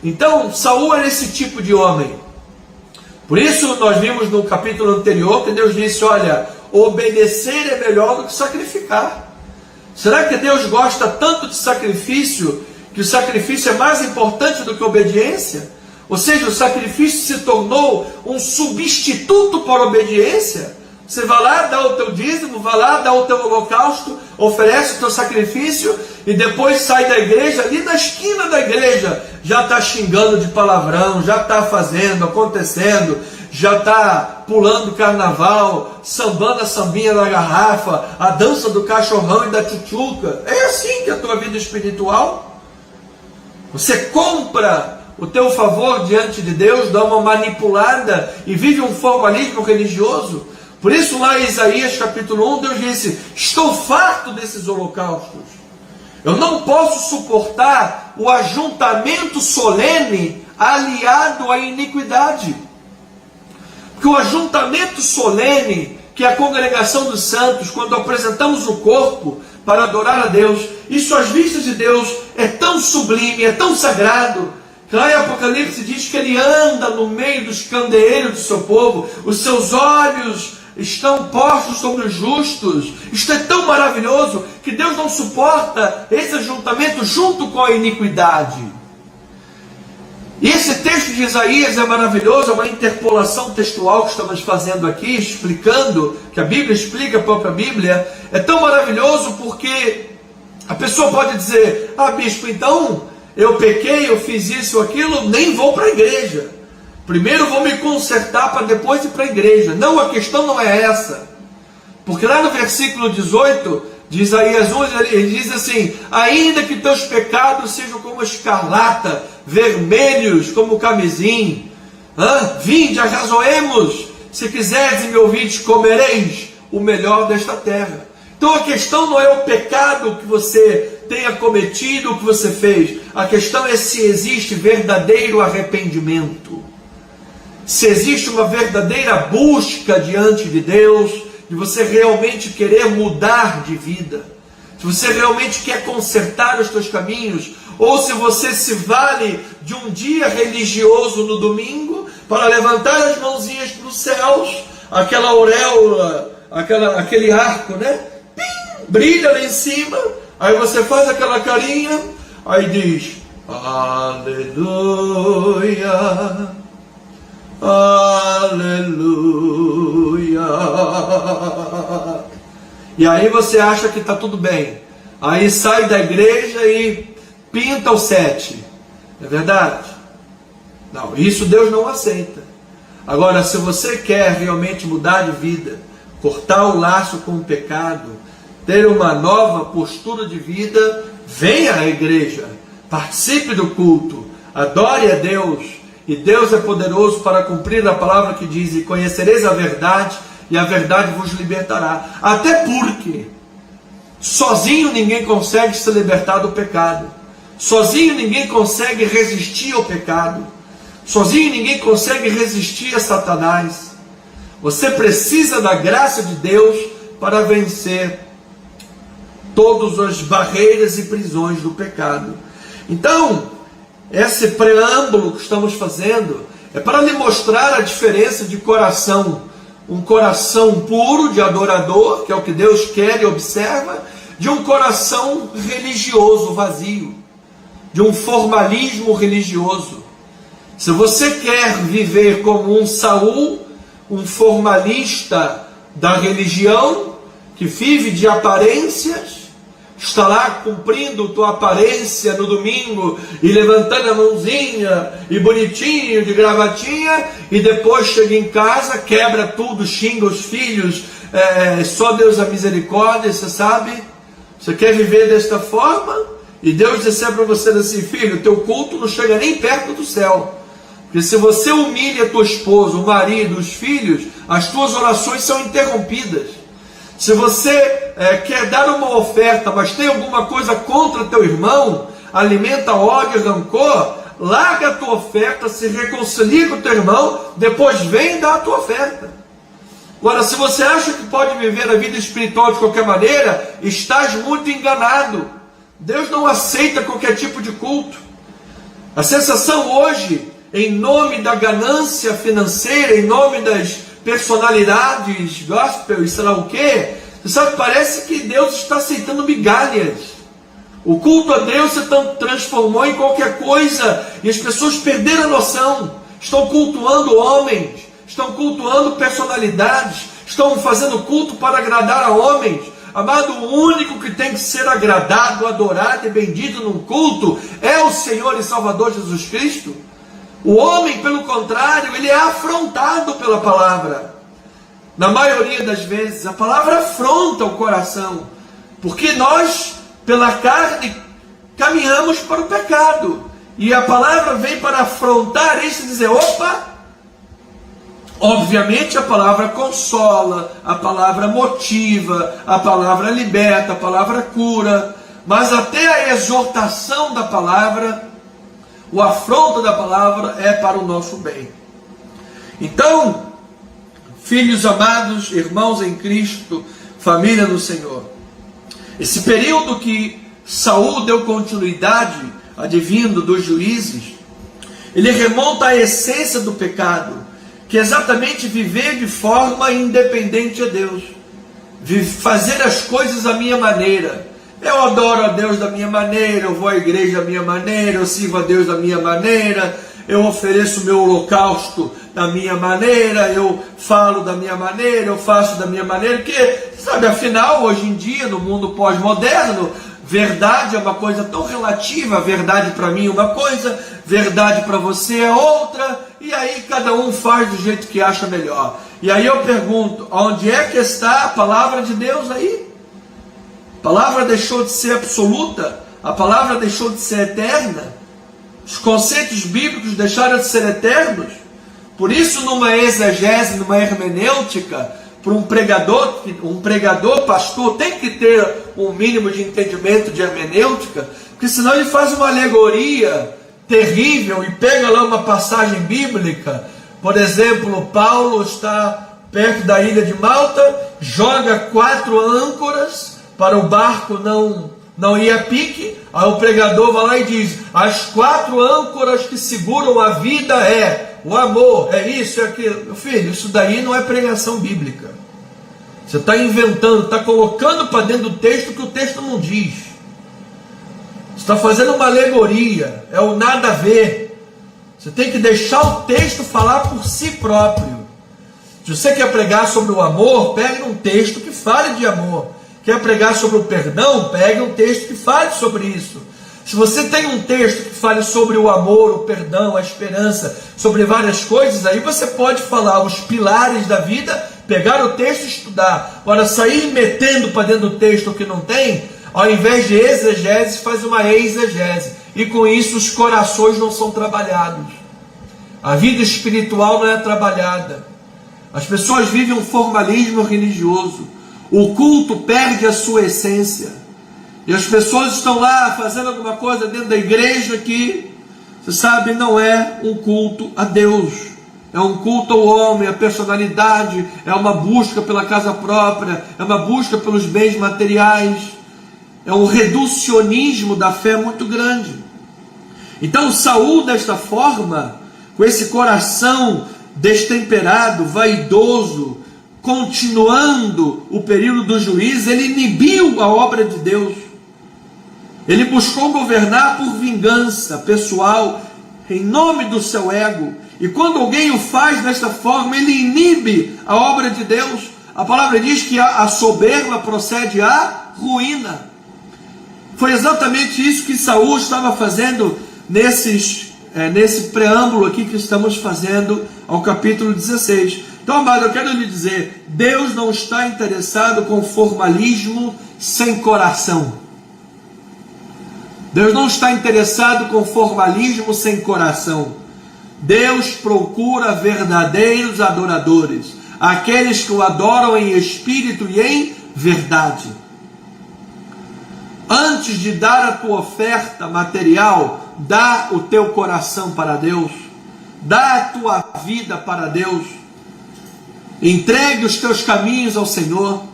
Então Saul era esse tipo de homem. Por isso nós vimos no capítulo anterior que Deus disse: olha, obedecer é melhor do que sacrificar. Será que Deus gosta tanto de sacrifício, que o sacrifício é mais importante do que a obediência? Ou seja, o sacrifício se tornou um substituto para a obediência. Você vai lá, dá o teu dízimo, vai lá, dá o teu holocausto, oferece o teu sacrifício e depois sai da igreja, ali na esquina da igreja, já está xingando de palavrão, já está fazendo, acontecendo, já está pulando carnaval, sambando a sambinha da garrafa, a dança do cachorrão e da tchutchuca. É assim que é a tua vida espiritual? Você compra o teu favor diante de Deus, dá uma manipulada e vive um formalismo religioso. Por isso lá em Isaías capítulo 1, Deus disse: estou farto desses holocaustos. Eu não posso suportar o ajuntamento solene aliado à iniquidade. Porque o ajuntamento solene, que é a congregação dos santos, quando apresentamos o corpo para adorar a Deus, isso às vistas de Deus é tão sublime, é tão sagrado, que lá em Apocalipse diz que ele anda no meio dos candeeiros do seu povo, os seus olhos estão postos sobre os justos. Isto é tão maravilhoso que Deus não suporta esse ajuntamento junto com a iniquidade. E esse texto de Isaías é maravilhoso, é uma interpolação textual que estamos fazendo aqui, explicando, que a Bíblia explica, a própria Bíblia. É tão maravilhoso porque a pessoa pode dizer: bispo, então eu pequei, eu fiz isso ou aquilo, nem vou para a igreja. Primeiro vou me consertar para depois ir para a igreja. Não, a questão não é essa. Porque lá no versículo 18 de Isaías 11, ele diz assim: ainda que teus pecados sejam como escarlata, vermelhos como o camisim, vinde, arrazoemos, se quiseres e me ouvides, comereis o melhor desta terra. Então a questão não é o pecado que você tenha cometido, o que você fez. A questão é se existe verdadeiro arrependimento. Se existe uma verdadeira busca diante de Deus, de você realmente querer mudar de vida, se você realmente quer consertar os teus caminhos, ou se você se vale de um dia religioso no domingo para levantar as mãozinhas para os céus, aquela auréola, aquele arco, né? Pim, brilha lá em cima, aí você faz aquela carinha, aí diz: aleluia, aleluia, E aí você acha que está tudo bem. Aí sai da igreja e pinta o 7. É verdade? Não, isso Deus não aceita. Agora, se você quer realmente mudar de vida, cortar o laço com o pecado, ter uma nova postura de vida, venha à igreja, participe do culto, adore a Deus, e Deus é poderoso para cumprir a palavra que diz: e conhecereis a verdade, e a verdade vos libertará. Até porque sozinho ninguém consegue se libertar do pecado, sozinho ninguém consegue resistir ao pecado, sozinho ninguém consegue resistir a Satanás. Você precisa da graça de Deus para vencer todas as barreiras e prisões do pecado. Então, esse preâmbulo que estamos fazendo é para lhe mostrar a diferença de coração. Um coração puro de adorador, que é o que Deus quer e observa, de um coração religioso vazio, de um formalismo religioso. Se você quer viver como um Saul, um formalista da religião, que vive de aparências, está lá cumprindo tua aparência no domingo e levantando a mãozinha e bonitinho, de gravatinha, e depois chega em casa, quebra tudo, xinga os filhos, só Deus a misericórdia, você sabe? Você quer viver desta forma? E Deus disser para você assim: filho, teu culto não chega nem perto do céu. Porque se você humilha a tua esposa, o marido, os filhos, as tuas orações são interrompidas. Se você quer dar uma oferta, mas tem alguma coisa contra teu irmão, alimenta ódio e rancor, larga a tua oferta, se reconcilia com o teu irmão, depois vem dar a tua oferta. Agora, se você acha que pode viver a vida espiritual de qualquer maneira, estás muito enganado. Deus não aceita qualquer tipo de culto. A sensação hoje, em nome da ganância financeira, em nome das personalidades gospel e sei lá o que, você sabe, parece que Deus está aceitando migalhas. O culto a Deus se transformou em qualquer coisa e as pessoas perderam a noção. Estão cultuando homens, estão cultuando personalidades, estão fazendo culto para agradar a homens. Amado, o único que tem que ser agradado, adorado e bendito num culto é o Senhor e Salvador Jesus Cristo. O homem, pelo contrário, ele é afrontado pela palavra. Na maioria das vezes, a palavra afronta o coração, porque nós, pela carne, caminhamos para o pecado. E a palavra vem para afrontar isso e dizer: opa! Obviamente a palavra consola, a palavra motiva, a palavra liberta, a palavra cura, mas até a exortação da palavra, o afronto da palavra é para o nosso bem. Então, filhos amados, irmãos em Cristo, família do Senhor, esse período que Saul deu continuidade, advindo dos juízes, ele remonta à essência do pecado, que é exatamente viver de forma independente a Deus, fazer as coisas à minha maneira. Eu adoro a Deus da minha maneira, eu vou à igreja da minha maneira, eu sirvo a Deus da minha maneira, eu ofereço meu holocausto da minha maneira, eu falo da minha maneira, eu faço da minha maneira, porque, sabe, afinal, hoje em dia, no mundo pós-moderno, verdade é uma coisa tão relativa, verdade para mim é uma coisa, verdade para você é outra, e aí cada um faz do jeito que acha melhor. E aí eu pergunto, onde é que está a palavra de Deus aí? A palavra deixou de ser absoluta? A palavra deixou de ser eterna? Os conceitos bíblicos deixaram de ser eternos? Por isso, numa exegese, numa hermenêutica, para um pregador, pastor, tem que ter um mínimo de entendimento de hermenêutica, porque senão ele faz uma alegoria terrível e pega lá uma passagem bíblica. Por exemplo, Paulo está perto da ilha de Malta, joga 4 âncoras para o barco não ir a pique. Aí o pregador vai lá e diz: as 4 âncoras que seguram a vida é o amor, é isso, é aquilo. Meu filho, isso daí não é pregação bíblica. Você está inventando, está colocando para dentro do texto que o texto não diz. Você está fazendo uma alegoria, é o nada a ver. Você tem que deixar o texto falar por si próprio. Se você quer pregar sobre o amor, pegue um texto que fale de amor. Quer pregar sobre o perdão? Pegue um texto que fale sobre isso. Se você tem um texto que fale sobre o amor, o perdão, a esperança, sobre várias coisas, aí você pode falar os pilares da vida, pegar o texto e estudar. Agora, sair metendo para dentro do texto o que não tem, ao invés de exegese, faz uma exegese. E com isso os corações não são trabalhados. A vida espiritual não é trabalhada. As pessoas vivem um formalismo religioso. O culto perde a sua essência. E as pessoas estão lá fazendo alguma coisa dentro da igreja que, você sabe, não é um culto a Deus. É um culto ao homem, à personalidade, é uma busca pela casa própria, é uma busca pelos bens materiais. É um reducionismo da fé muito grande. Então Saul, desta forma, com esse coração destemperado, vaidoso, continuando o período do juízo, ele inibiu a obra de Deus. Ele buscou governar por vingança pessoal, em nome do seu ego. E quando alguém o faz desta forma, ele inibe a obra de Deus. A palavra diz que a soberba procede à ruína. Foi exatamente isso que Saul estava fazendo nesse preâmbulo aqui que estamos fazendo ao capítulo 16. Então, amado, eu quero lhe dizer, Deus não está interessado com formalismo sem coração. Deus não está interessado com formalismo sem coração. Deus procura verdadeiros adoradores, aqueles que o adoram em espírito e em verdade. Antes de dar a tua oferta material, dá o teu coração para Deus, dá a tua vida para Deus, entregue os teus caminhos ao Senhor,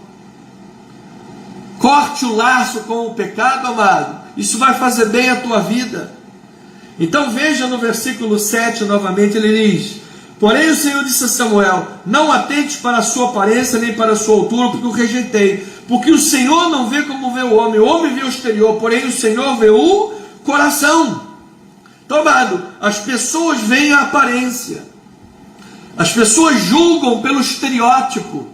corte o laço com o pecado, amado, isso vai fazer bem à tua vida. Então veja no versículo 7 novamente, ele diz: porém o Senhor disse a Samuel, não atentes para a sua aparência nem para a sua altura, porque o rejeitei, porque o Senhor não vê como vê o homem vê o exterior, porém o Senhor vê o coração. Então, amado, as pessoas veem a aparência, as pessoas julgam pelo estereótipo,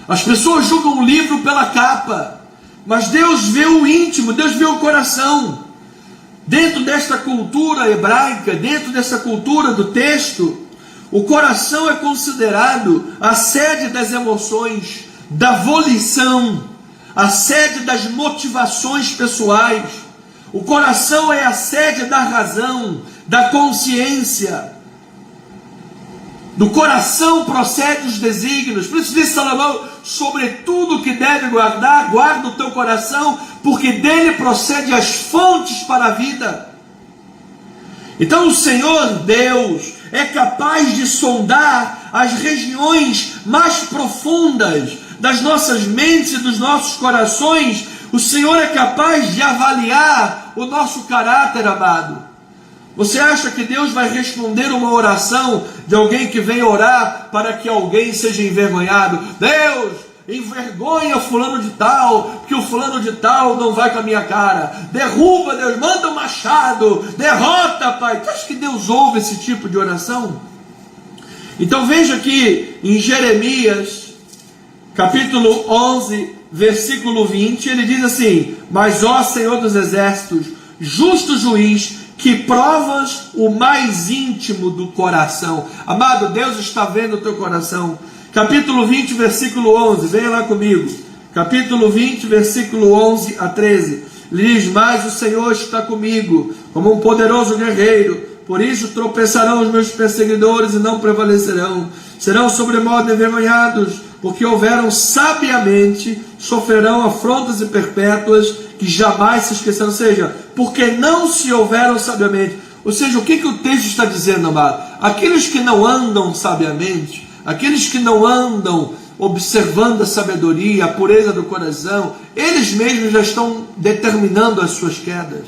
as pessoas julgam o livro pela capa, mas Deus vê o íntimo, Deus vê o coração. Dentro desta cultura hebraica, dentro dessa cultura do texto, o coração é considerado a sede das emoções, da volição, a sede das motivações pessoais. O coração é a sede da razão, da consciência. Do coração procede os desígnios. Por isso diz Salomão, sobre tudo que deve guardar, guarda o teu coração, porque dele procede as fontes para a vida. Então o Senhor Deus é capaz de sondar as regiões mais profundas das nossas mentes e dos nossos corações. O Senhor é capaz de avaliar o nosso caráter, amado. Você acha que Deus vai responder uma oração de alguém que vem orar para que alguém seja envergonhado? Deus, envergonha o fulano de tal, porque o fulano de tal não vai com a minha cara. Derruba, Deus, manda um machado, derrota, Pai. Tu acha que Deus ouve esse tipo de oração? Então veja aqui em Jeremias, capítulo 11, versículo 20, ele diz assim: mas ó Senhor dos exércitos, justo juiz, que provas o mais íntimo do coração. Amado, Deus está vendo o teu coração. Capítulo 20, versículo 11, venha lá comigo. Capítulo 20, versículo 11 a 13. Ele diz: mas o Senhor está comigo, como um poderoso guerreiro, por isso tropeçarão os meus perseguidores e não prevalecerão. Serão sobremodo envergonhados, porque houveram sabiamente, sofrerão afrontas e perpétuas, que jamais se esquecerão. Ou seja, porque não se houveram sabiamente. Ou seja, o que o texto está dizendo, amado? Aqueles que não andam sabiamente, aqueles que não andam observando a sabedoria, a pureza do coração, eles mesmos já estão determinando as suas quedas.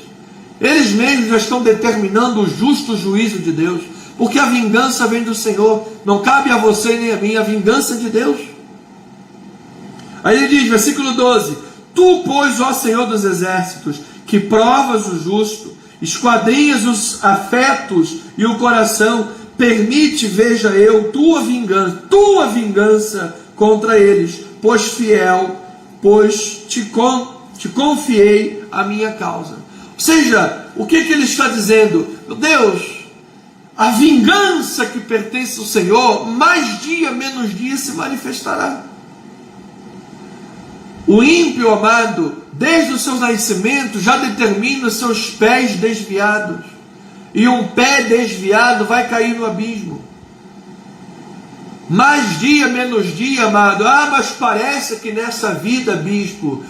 Eles mesmos já estão determinando o justo juízo de Deus, porque a vingança vem do Senhor, não cabe a você nem a mim, a vingança de Deus. Aí ele diz, versículo 12: tu, pois, ó Senhor dos exércitos, que provas o justo, esquadrinhas os afetos e o coração, permite, veja eu, tua vingança contra eles, pois te confiei a minha causa. Ou seja, o que ele está dizendo? Meu Deus, a vingança que pertence ao Senhor, mais dia, menos dia se manifestará. O ímpio, amado, desde o seu nascimento, já determina os seus pés desviados. E um pé desviado vai cair no abismo. Mais dia, menos dia, amado. Mas parece que nessa vida, bispo,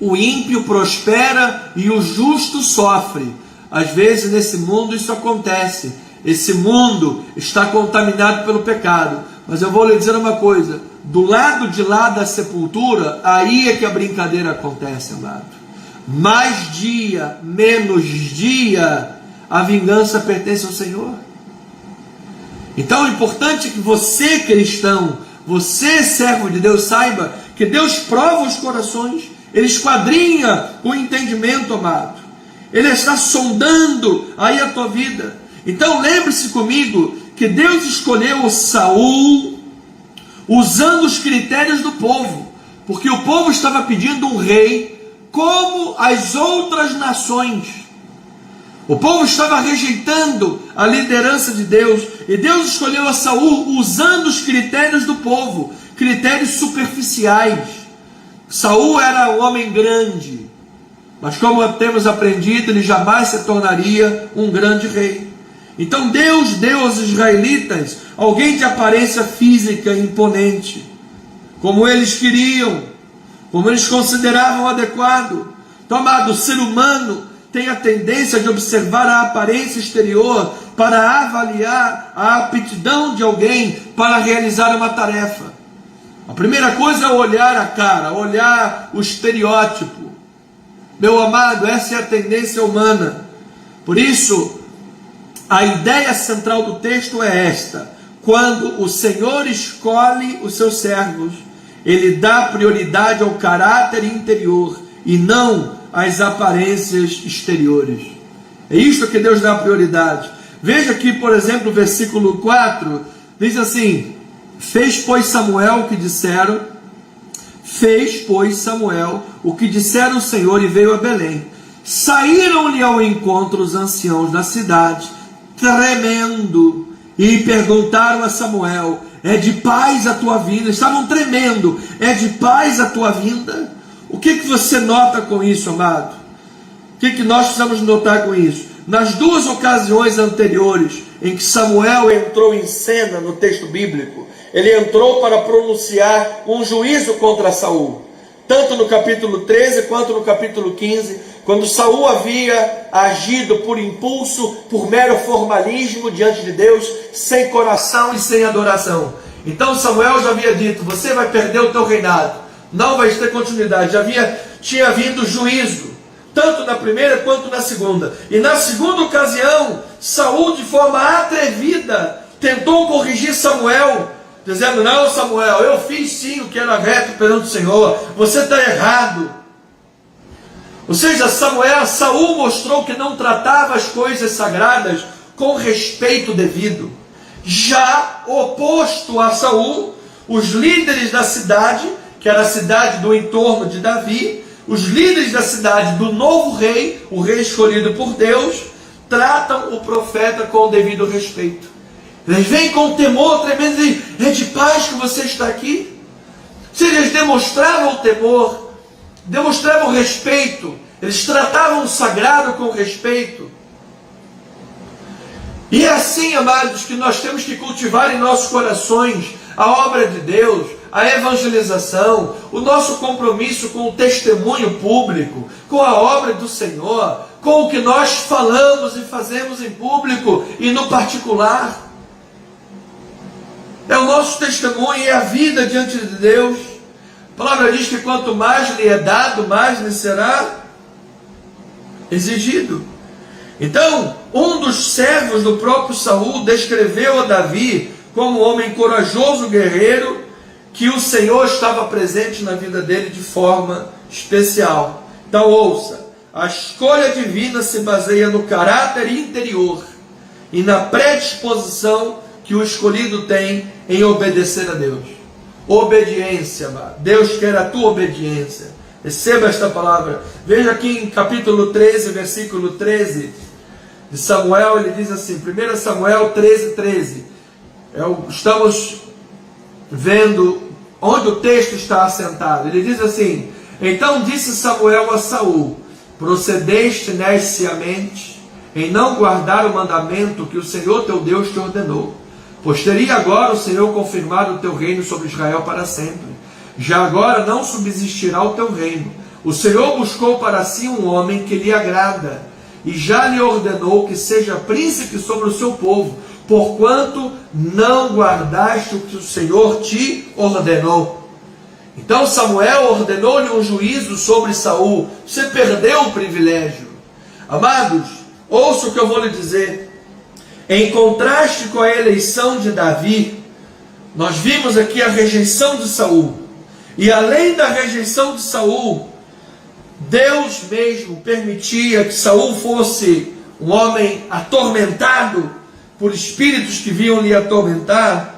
o ímpio prospera e o justo sofre. Às vezes nesse mundo isso acontece. Esse mundo está contaminado pelo pecado. Mas eu vou lhe dizer uma coisa: do lado de lá da sepultura, aí é que a brincadeira acontece, amado. Mais dia, menos dia, a vingança pertence ao Senhor. Então é importante que você, cristão, você, servo de Deus, saiba que Deus prova os corações, Ele esquadrinha o entendimento, amado. Ele está sondando aí a tua vida. Então lembre-se comigo que Deus escolheu Saul usando os critérios do povo, porque o povo estava pedindo um rei como as outras nações. O povo estava rejeitando a liderança de Deus, e Deus escolheu a Saul usando os critérios do povo, critérios superficiais. Saul era um homem grande, mas como temos aprendido, ele jamais se tornaria um grande rei. Então Deus deu aos israelitas alguém de aparência física imponente, como eles queriam, como eles consideravam adequado. Então, amado, o ser humano tem a tendência de observar a aparência exterior para avaliar a aptidão de alguém para realizar uma tarefa. A primeira coisa é olhar a cara, olhar o estereótipo. Meu amado, essa é a tendência humana. Por isso, a ideia central do texto é esta: quando o Senhor escolhe os seus servos, Ele dá prioridade ao caráter interior e não às aparências exteriores. É isto que Deus dá prioridade. Veja aqui, por exemplo, o versículo 4, diz assim: fez, pois, Samuel o que disseram o que disseram o Senhor, e veio a Belém. Saíram-lhe ao encontro os anciãos da cidade, tremendo, e perguntaram a Samuel: é de paz a tua vinda? Estavam tremendo: é de paz a tua vinda? O que você nota com isso, amado? O que nós precisamos notar com isso? Nas duas ocasiões anteriores em que Samuel entrou em cena no texto bíblico, ele entrou para pronunciar um juízo contra Saul, tanto no capítulo 13 quanto no capítulo 15, quando Saul havia agido por impulso, por mero formalismo diante de Deus, sem coração e sem adoração. Então Samuel já havia dito: você vai perder o teu reinado, não vai ter continuidade. Tinha havido juízo, tanto na primeira quanto na segunda. E na segunda ocasião, Saul, de forma atrevida, tentou corrigir Samuel, dizendo: não, Samuel, eu fiz sim o que era reto perante o Senhor, você está errado. Ou seja, Saul mostrou que não tratava as coisas sagradas com respeito devido. Já oposto a Saul, os líderes da cidade, que era a cidade do entorno de Davi, os líderes da cidade do novo rei, o rei escolhido por Deus, tratam o profeta com o devido respeito. Eles vêm com temor tremendo e dizem: é de paz que você está aqui? Ou seja, eles demonstravam o temor, demonstravam o respeito, eles tratavam o sagrado com respeito. E é assim, amados, que nós temos que cultivar em nossos corações a obra de Deus, a evangelização, o nosso compromisso com o testemunho público, com a obra do Senhor, com o que nós falamos e fazemos em público e no particular. É o nosso testemunho, é a vida diante de Deus. A palavra diz que quanto mais lhe é dado, mais lhe será exigido. Então, um dos servos do próprio Saul descreveu a Davi como um homem corajoso, guerreiro, que o Senhor estava presente na vida dele de forma especial. Então ouça: a escolha divina se baseia no caráter interior e na predisposição que o escolhido tem em obedecer a Deus. Obediência, amado. Deus quer a tua obediência. Receba esta palavra. Veja aqui em capítulo 13, versículo 13 de Samuel, ele diz assim, 1 Samuel 13:13. Estamos vendo onde o texto está assentado. Ele diz assim: então disse Samuel a Saul: procedeste nesciamente em não guardar o mandamento que o Senhor teu Deus te ordenou, pois teria agora o Senhor confirmado o teu reino sobre Israel para sempre. Já agora não subsistirá o teu reino. O Senhor buscou para si um homem que lhe agrada, e já lhe ordenou que seja príncipe sobre o seu povo, porquanto não guardaste o que o Senhor te ordenou. Então Samuel ordenou-lhe um juízo sobre Saul. Você perdeu o privilégio. Amados, ouça o que eu vou lhe dizer. Em contraste com a eleição de Davi, nós vimos aqui a rejeição de Saul. E além da rejeição de Saul, Deus mesmo permitia que Saul fosse um homem atormentado por espíritos que vinham lhe atormentar.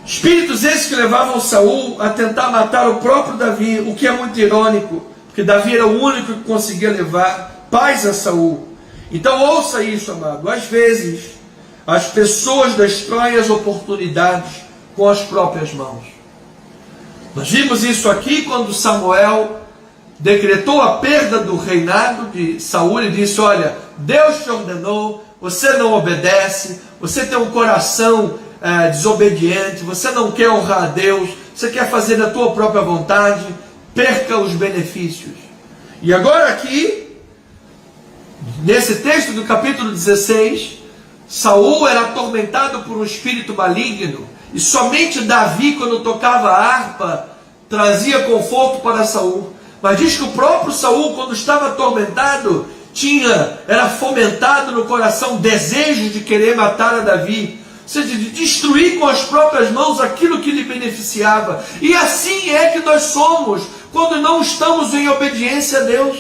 Espíritos esses que levavam Saul a tentar matar o próprio Davi, o que é muito irônico, porque Davi era o único que conseguia levar paz a Saul. Então ouça isso, amado. Às vezes, as pessoas destroem as oportunidades com as próprias mãos. Nós vimos isso aqui quando Samuel decretou a perda do reinado de Saul e disse: olha, Deus te ordenou, você não obedece, você tem um coração desobediente, você não quer honrar a Deus, você quer fazer a tua própria vontade, perca os benefícios. E agora aqui, nesse texto do capítulo 16, Saul era atormentado por um espírito maligno, e somente Davi, quando tocava a harpa, trazia conforto para Saul. Mas diz que o próprio Saul, quando estava atormentado, era fomentado no coração desejo de querer matar a Davi, ou seja, de destruir com as próprias mãos aquilo que lhe beneficiava. E assim é que nós somos quando não estamos em obediência a Deus.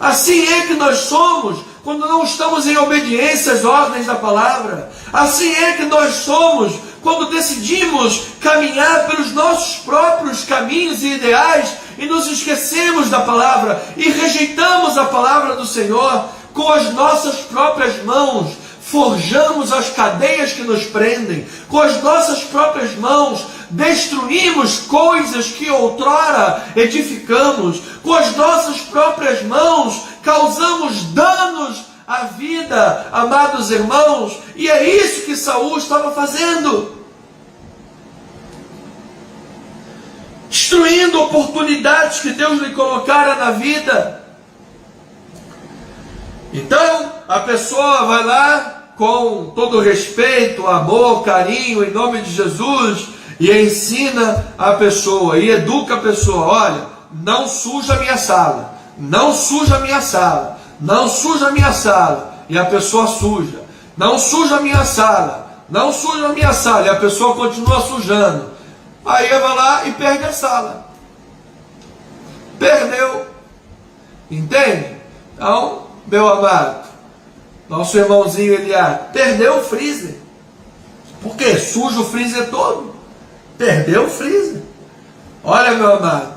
Assim é que nós somos quando não estamos em obediência às ordens da palavra. Assim é que nós somos quando decidimos caminhar pelos nossos próprios caminhos e ideais e nos esquecemos da palavra e rejeitamos a palavra do Senhor. Com as nossas próprias mãos forjamos as cadeias que nos prendem, com as nossas próprias mãos destruímos coisas que outrora edificamos, com as nossas próprias mãos causamos danos à vida, amados irmãos. E é isso que Saul estava fazendo, destruindo oportunidades que Deus lhe colocara na vida. Então a pessoa vai lá com todo respeito, amor, carinho, em nome de Jesus, e ensina a pessoa, e educa a pessoa: olha, não suja a minha sala, não suja a minha sala, não suja a minha sala. E a pessoa suja. Não suja a minha sala, não suja a minha sala. E a pessoa continua sujando. Aí ela vai lá e perde a sala. Perdeu. Entende? Então, meu amado, nosso irmãozinho Eliá perdeu o freezer. Por quê? Suja o freezer todo. Perdeu o freezer. Olha, meu amado.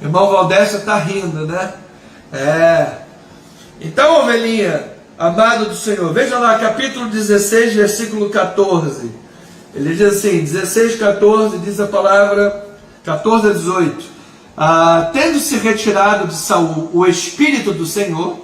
Irmão Valdécio está rindo, né? Então, ovelhinha, amado do Senhor, veja lá, capítulo 16, versículo 14. Ele diz assim, 16, 14, diz a palavra, 14 a 18. Tendo-se retirado de Saul o Espírito do Senhor,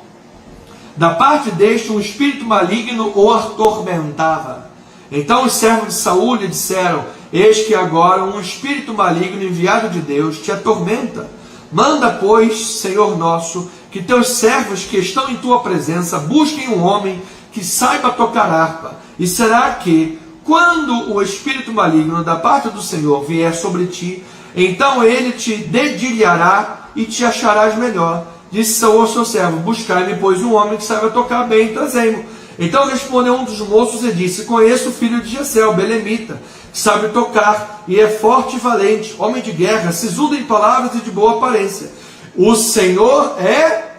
da parte deste um espírito maligno o atormentava. Então os servos de Saul lhe disseram: eis que agora um espírito maligno enviado de Deus te atormenta. Manda, pois, Senhor nosso, que teus servos que estão em tua presença busquem um homem que saiba tocar harpa. E será que, quando o espírito maligno da parte do Senhor vier sobre ti, então ele te dedilhará e te acharás melhor. Disse Saul ao seu servo: buscai-me, pois, um homem que saiba tocar bem, e trazei-mo. Então respondeu um dos moços e disse: conheço o filho de Jessé, o belemita, que sabe tocar, e é forte e valente, homem de guerra, sisudo em palavras e de boa aparência. O Senhor é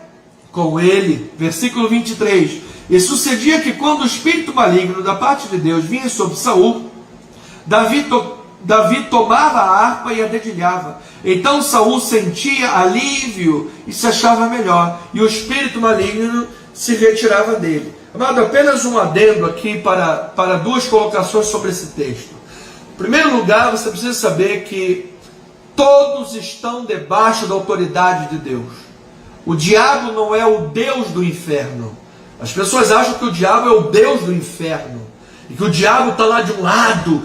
com ele. Versículo 23. E sucedia que quando o espírito maligno da parte de Deus vinha sobre Saul, Davi tomava a harpa e a dedilhava. Então Saul sentia alívio e se achava melhor, e o espírito maligno se retirava dele. Amado, apenas um adendo aqui para duas colocações sobre esse texto. Em primeiro lugar, você precisa saber que todos estão debaixo da autoridade de Deus. O diabo não é o Deus do inferno. As pessoas acham que o diabo é o Deus do inferno, e que o diabo está lá de um lado,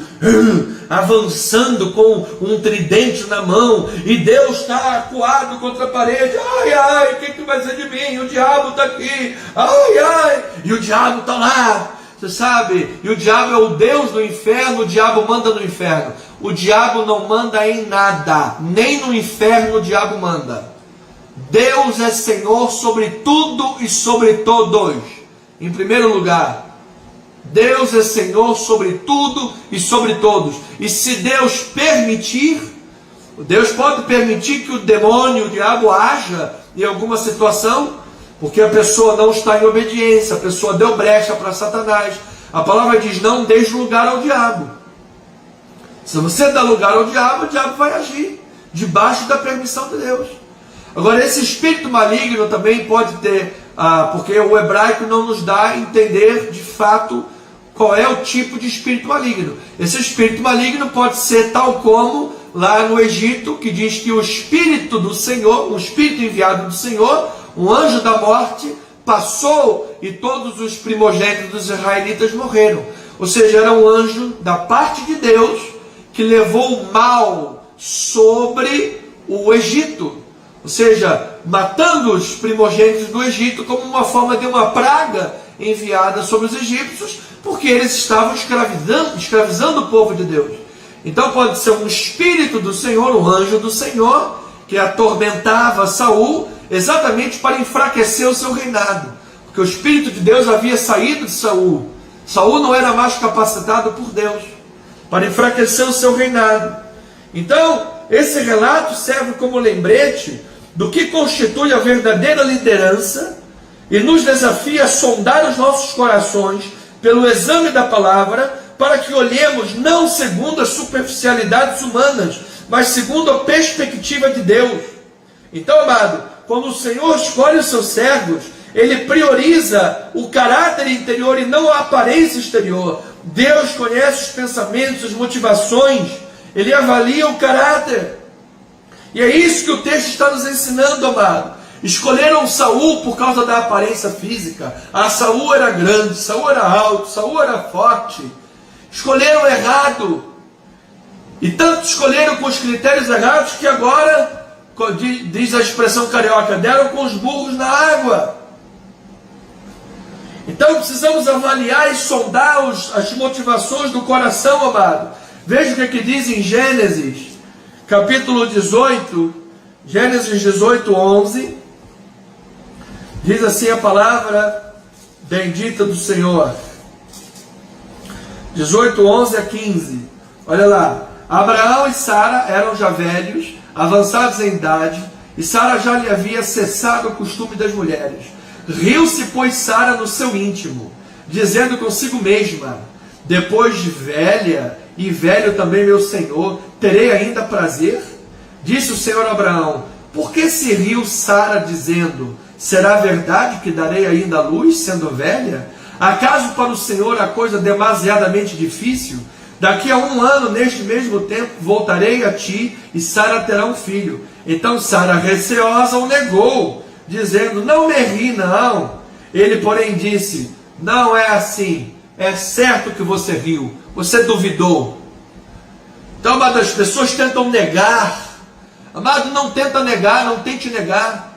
avançando com um tridente na mão, e Deus está acuado contra a parede. Ai, ai, o que vai ser de mim? O diabo está aqui. Ai, ai, e o diabo está lá. Você sabe, e o diabo é o Deus do inferno, o diabo manda no inferno. O diabo não manda em nada, nem no inferno o diabo manda. Deus é Senhor sobre tudo e sobre todos. Em primeiro lugar, Deus é Senhor sobre tudo e sobre todos. E se Deus permitir, Deus pode permitir que o demônio, o diabo, haja em alguma situação, porque a pessoa não está em obediência, a pessoa deu brecha para Satanás. A palavra diz: não deixe lugar ao diabo. Se você dá lugar ao diabo, o diabo vai agir debaixo da permissão de Deus. Agora, esse espírito maligno também pode ter, porque o hebraico não nos dá a entender de fato qual é o tipo de espírito maligno. Esse espírito maligno pode ser tal como lá no Egito, que diz que o espírito do Senhor, o espírito enviado do Senhor, um anjo da morte, passou e todos os primogênitos dos israelitas morreram. Ou seja, era um anjo da parte de Deus que levou o mal sobre o Egito. Ou seja, matando os primogênitos do Egito como uma forma de uma praga enviada sobre os egípcios, porque eles estavam escravizando o povo de Deus. Então pode ser um espírito do Senhor, um anjo do Senhor, que atormentava Saul, exatamente para enfraquecer o seu reinado. Porque o Espírito de Deus havia saído de Saul. Saul não era mais capacitado por Deus para enfraquecer o seu reinado. Então, esse relato serve como lembrete do que constitui a verdadeira liderança e nos desafia a sondar os nossos corações pelo exame da palavra, para que olhemos não segundo as superficialidades humanas, mas segundo a perspectiva de Deus. Então, amado, quando o Senhor escolhe os seus servos, Ele prioriza o caráter interior e não a aparência exterior. Deus conhece os pensamentos, as motivações, Ele avalia o caráter. E é isso que o texto está nos ensinando, amado. Escolheram Saul por causa da aparência física. Saul era grande, Saul era alto, Saul era forte. Escolheram errado. E tanto escolheram com os critérios errados que agora, diz a expressão carioca, deram com os burros na água. Então precisamos avaliar e sondar as motivações do coração, amado. Veja o que diz em Gênesis, capítulo 18, Gênesis 18, 11. Diz assim a palavra bendita do Senhor. 18, 11 a 15. Olha lá. Abraão e Sara eram já velhos, avançados em idade, e Sara já lhe havia cessado o costume das mulheres. Riu-se, pois, Sara no seu íntimo, dizendo consigo mesma: depois de velha, e velho também meu senhor, terei ainda prazer? Disse o Senhor a Abraão: por que se riu Sara, dizendo: será verdade que darei ainda a luz, sendo velha? Acaso para o Senhor a coisa demasiadamente difícil? Daqui a 1 ano, neste mesmo tempo, voltarei a ti, e Sara terá um filho. Então Sara, receosa, o negou, dizendo: não me ri, não. Ele, porém, disse: não é assim, é certo que você riu, você duvidou. Então, amado, as pessoas tentam negar. Amado, não tenta negar, não tente negar.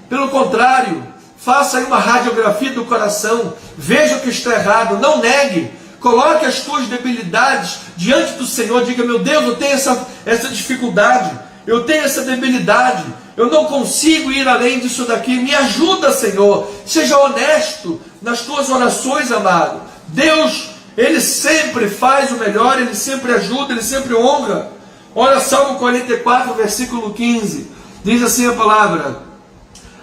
Pelo contrário, faça aí uma radiografia do coração, veja o que está errado, não negue. Coloque as tuas debilidades diante do Senhor. Diga: meu Deus, eu tenho essa dificuldade, eu tenho essa debilidade, eu não consigo ir além disso daqui. Me ajuda, Senhor. Seja honesto nas tuas orações, amado. Deus, Ele sempre faz o melhor, Ele sempre ajuda, Ele sempre honra. Olha Salmo 44, versículo 15. Diz assim a palavra: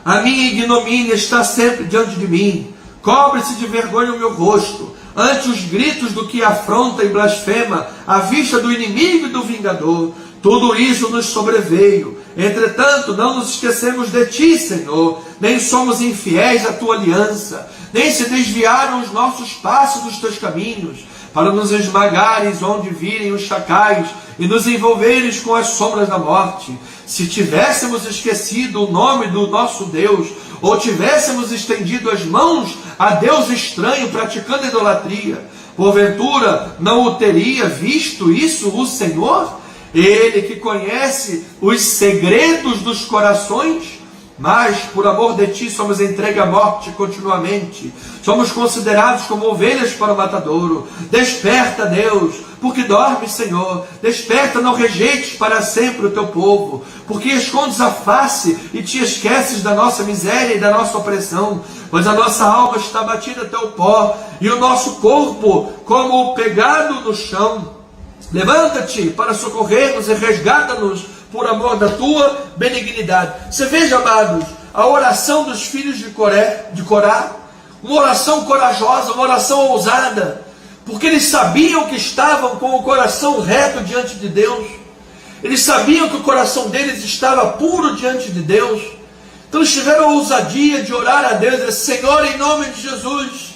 A minha ignomínia está sempre diante de mim. Cobre-se de vergonha o meu rosto, ante os gritos do que afronta e blasfema, à vista do inimigo e do vingador. Tudo isso nos sobreveio. Entretanto, não nos esquecemos de ti, Senhor, nem somos infiéis à tua aliança, nem se desviaram os nossos passos dos teus caminhos, para nos esmagares onde virem os chacais e nos envolveres com as sombras da morte. Se tivéssemos esquecido o nome do nosso Deus, ou tivéssemos estendido as mãos a Deus estranho praticando idolatria, porventura não o teria visto isso o Senhor? Ele que conhece os segredos dos corações, mas por amor de ti somos entregues à morte continuamente. Somos considerados como ovelhas para o matadouro. Desperta, Deus, porque dormes, Senhor. Desperta, não rejeites para sempre o teu povo, porque escondes a face e te esqueces da nossa miséria e da nossa opressão, pois a nossa alma está batida até o pó, e o nosso corpo como pegado no chão. Levanta-te para socorrer-nos e resgata-nos por amor da tua benignidade. Você veja, amados, a oração dos filhos de Corá, uma oração corajosa, uma oração ousada, porque eles sabiam que estavam com o coração reto diante de Deus, eles sabiam que o coração deles estava puro diante de Deus, então eles tiveram a ousadia de orar a Deus, e dizer: Senhor, em nome de Jesus,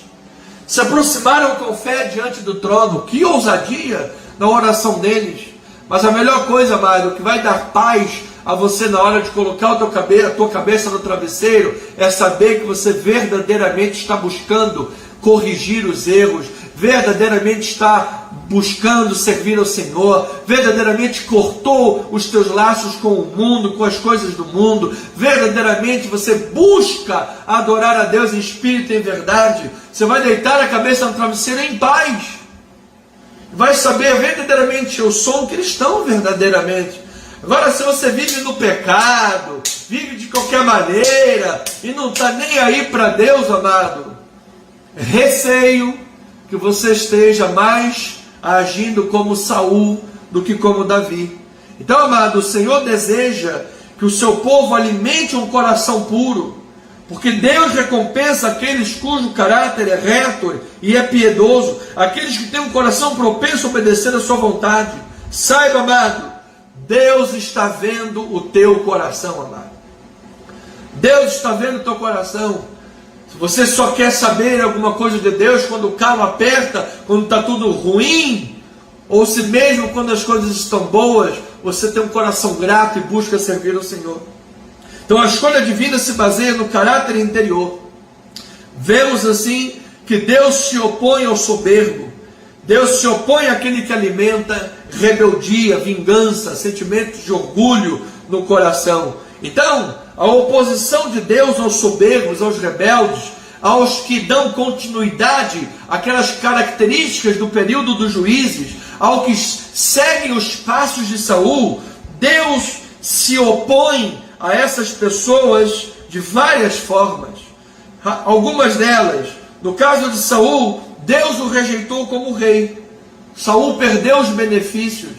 se aproximaram com fé diante do trono. Que ousadia na oração deles! Mas a melhor coisa, amado, que vai dar paz a você na hora de colocar a tua cabeça no travesseiro, é saber que você verdadeiramente está buscando corrigir os erros, verdadeiramente está buscando servir ao Senhor, verdadeiramente cortou os teus laços com o mundo, com as coisas do mundo, verdadeiramente você busca adorar a Deus em espírito e em verdade. Você vai deitar a cabeça no travesseiro em paz, vai saber verdadeiramente: eu sou um cristão verdadeiramente. Agora, se você vive no pecado, vive de qualquer maneira e não está nem aí para Deus, amado, receio que você esteja mais agindo como Saul do que como Davi. Então, amado, o Senhor deseja que o seu povo alimente um coração puro, porque Deus recompensa aqueles cujo caráter é reto e é piedoso, aqueles que têm um coração propenso a obedecer a sua vontade. Saiba, amado, Deus está vendo o teu coração, amado. Deus está vendo o teu coração. Se você só quer saber alguma coisa de Deus quando o calo aperta, quando está tudo ruim, ou se mesmo quando as coisas estão boas, você tem um coração grato e busca servir ao Senhor. Então a escolha divina se baseia no caráter interior. Vemos assim que Deus se opõe ao soberbo. Deus se opõe àquele que alimenta rebeldia, vingança, sentimentos de orgulho no coração. Então, a oposição de Deus aos soberbos, aos rebeldes, aos que dão continuidade àquelas características do período dos juízes, aos que seguem os passos de Saul, Deus se opõe a essas pessoas de várias formas. Algumas delas, no caso de Saul, Deus o rejeitou como rei. Saul perdeu os benefícios.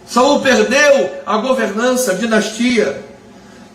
Saul perdeu a governança, a dinastia.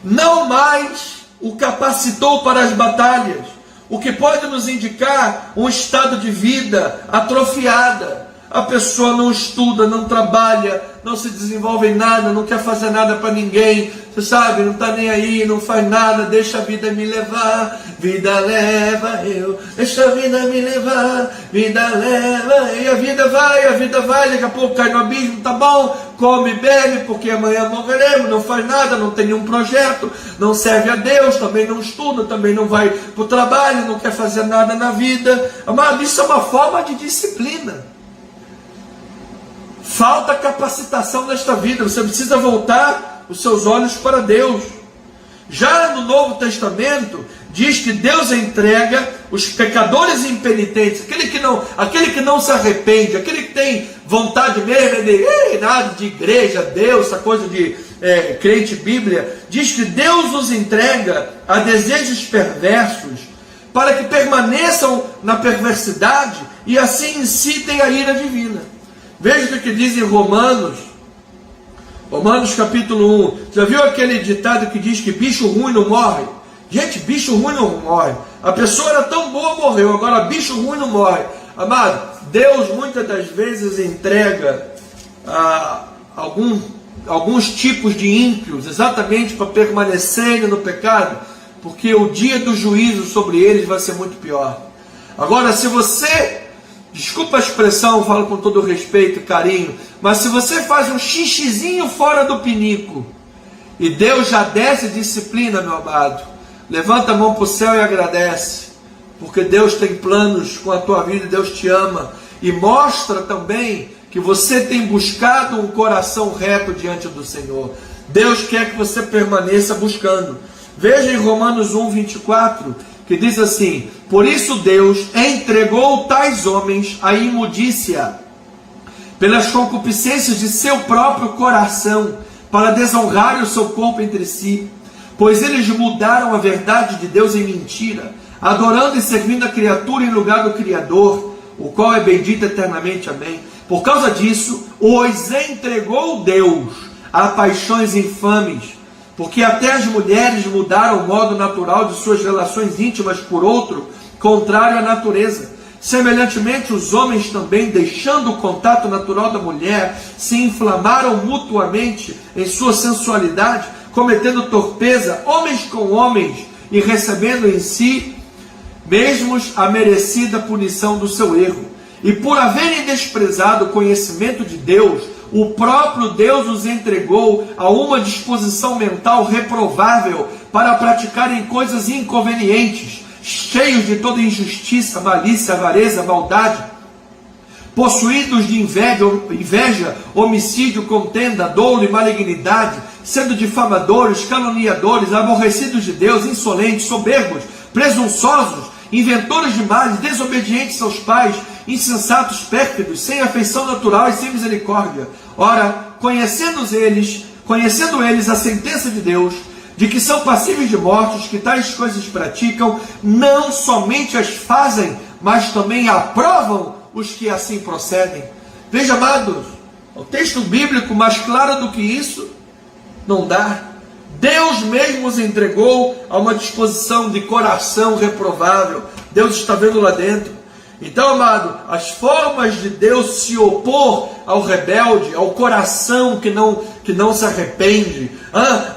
Não mais o capacitou para as batalhas, o que pode nos indicar um estado de vida atrofiada. A pessoa não estuda, não trabalha, não se desenvolve em nada, não quer fazer nada para ninguém, você sabe, não está nem aí, não faz nada, deixa a vida me levar, vida leva eu, deixa a vida me levar, vida leva, e a vida vai, daqui a pouco cai no abismo, tá bom, come e bebe, porque amanhã morreremos, não faz nada, não tem nenhum projeto, não serve a Deus, também não estuda, também não vai para o trabalho, não quer fazer nada na vida. Amado, isso é uma forma de disciplina. Falta capacitação nesta vida, você precisa voltar os seus olhos para Deus. Já no Novo Testamento, diz que Deus entrega os pecadores impenitentes, aquele que não se arrepende, aquele que tem vontade mesmo de nada de igreja, Deus, essa coisa de crente Bíblia, diz que Deus os entrega a desejos perversos, para que permaneçam na perversidade e assim incitem a ira divina. Veja o que diz em Romanos capítulo 1. Já viu aquele ditado que diz que bicho ruim não morre? Gente, bicho ruim não morre. A pessoa era tão boa, morreu. Agora, bicho ruim não morre. Amado, Deus muitas das vezes entrega alguns tipos de ímpios exatamente para permanecerem no pecado, porque o dia do juízo sobre eles vai ser muito pior. Agora, se você, desculpa a expressão, falo com todo respeito e carinho, mas se você faz um xixizinho fora do pinico e Deus já desce disciplina, meu amado, levanta a mão para o céu e agradece, porque Deus tem planos com a tua vida, Deus te ama, e mostra também que você tem buscado um coração reto diante do Senhor. Deus quer que você permaneça buscando. Veja em Romanos 1, 24, que diz assim: por isso Deus entregou tais homens à imundícia, pelas concupiscências de seu próprio coração, para desonrarem o seu corpo entre si, pois eles mudaram a verdade de Deus em mentira, adorando e servindo a criatura em lugar do Criador, o qual é bendito eternamente. Amém. Por causa disso, os entregou Deus a paixões infames, porque até as mulheres mudaram o modo natural de suas relações íntimas por outro, contrário à natureza. Semelhantemente, os homens também, deixando o contato natural da mulher, se inflamaram mutuamente em sua sensualidade, cometendo torpeza, homens com homens, e recebendo em si mesmos a merecida punição do seu erro. E por haverem desprezado o conhecimento de Deus, o próprio Deus os entregou a uma disposição mental reprovável para praticarem coisas inconvenientes, cheios de toda injustiça, malícia, avareza, maldade, possuídos de inveja, homicídio, contenda, dolo e malignidade, sendo difamadores, caluniadores, aborrecidos de Deus, insolentes, soberbos, presunçosos, inventores de males, desobedientes aos pais, insensatos, pérfidos, sem afeição natural e sem misericórdia. Ora, conhecendo eles a sentença de Deus, de que são passíveis de morte, que tais coisas praticam, não somente as fazem, mas também aprovam os que assim procedem. Veja, amados, o texto bíblico mais claro do que isso não dá. Deus mesmo os entregou a uma disposição de coração reprovável. Deus está vendo lá dentro. Então, amado, as formas de Deus se opor ao rebelde, ao coração que não se arrepende,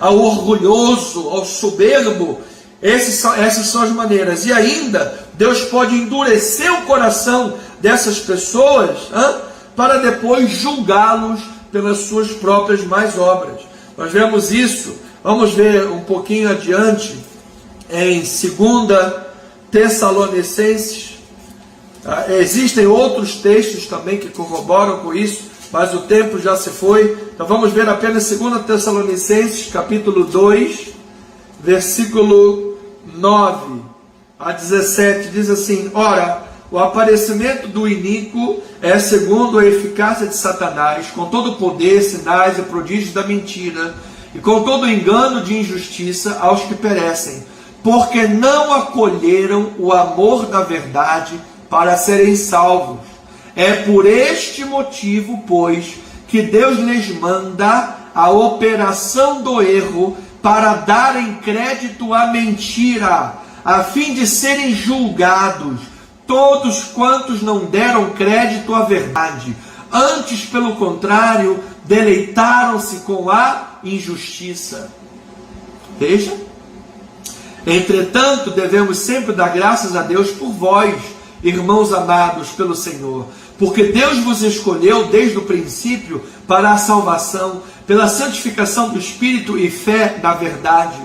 ao orgulhoso, ao soberbo, essas são as maneiras. E ainda, Deus pode endurecer o coração dessas pessoas para depois julgá-los pelas suas próprias más obras. Nós vemos isso, vamos ver um pouquinho adiante, em 2 Tessalonicenses. Existem outros textos também que corroboram com isso, mas o tempo já se foi. Então vamos ver apenas 2 Tessalonicenses, capítulo 2, versículo 9 a 17, diz assim: ora, o aparecimento do iníquo é segundo a eficácia de Satanás, com todo o poder, sinais e prodígios da mentira, e com todo o engano de injustiça aos que perecem, porque não acolheram o amor da verdade para serem salvos. É por este motivo, pois, que Deus lhes manda a operação do erro para darem crédito à mentira, a fim de serem julgados todos quantos não deram crédito à verdade, antes, pelo contrário, deleitaram-se com a injustiça. Veja. Entretanto, devemos sempre dar graças a Deus por vós, irmãos amados pelo Senhor, porque Deus vos escolheu desde o princípio para a salvação, pela santificação do Espírito e fé da verdade,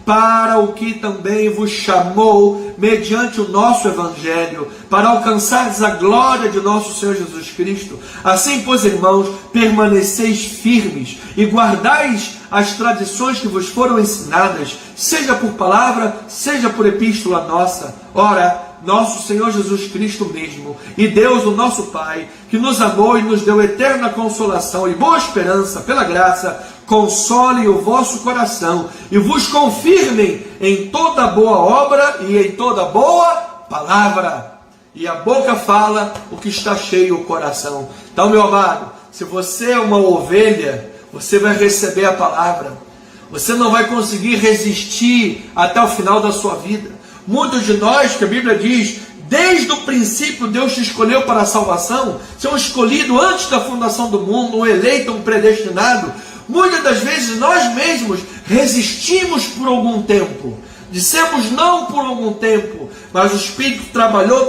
para o que também vos chamou mediante o nosso Evangelho, para alcançares a glória de nosso Senhor Jesus Cristo. Assim, pois, irmãos, permaneceis firmes e guardais as tradições que vos foram ensinadas, seja por palavra, seja por epístola nossa. Ora, nosso Senhor Jesus Cristo mesmo, e Deus, o nosso Pai, que nos amou e nos deu eterna consolação e boa esperança pela graça, consolem o vosso coração e vos confirmem em toda boa obra e em toda boa palavra. E a boca fala o que está cheio o coração. Então, meu amado, se você é uma ovelha, você vai receber a palavra. Você não vai conseguir resistir até o final da sua vida. Muitos de nós, que a Bíblia diz, desde o princípio Deus te escolheu para a salvação, são escolhidos antes da fundação do mundo, um eleito, um predestinado. Muitas das vezes nós mesmos resistimos por algum tempo, dissemos não por algum tempo, mas o Espírito trabalhou,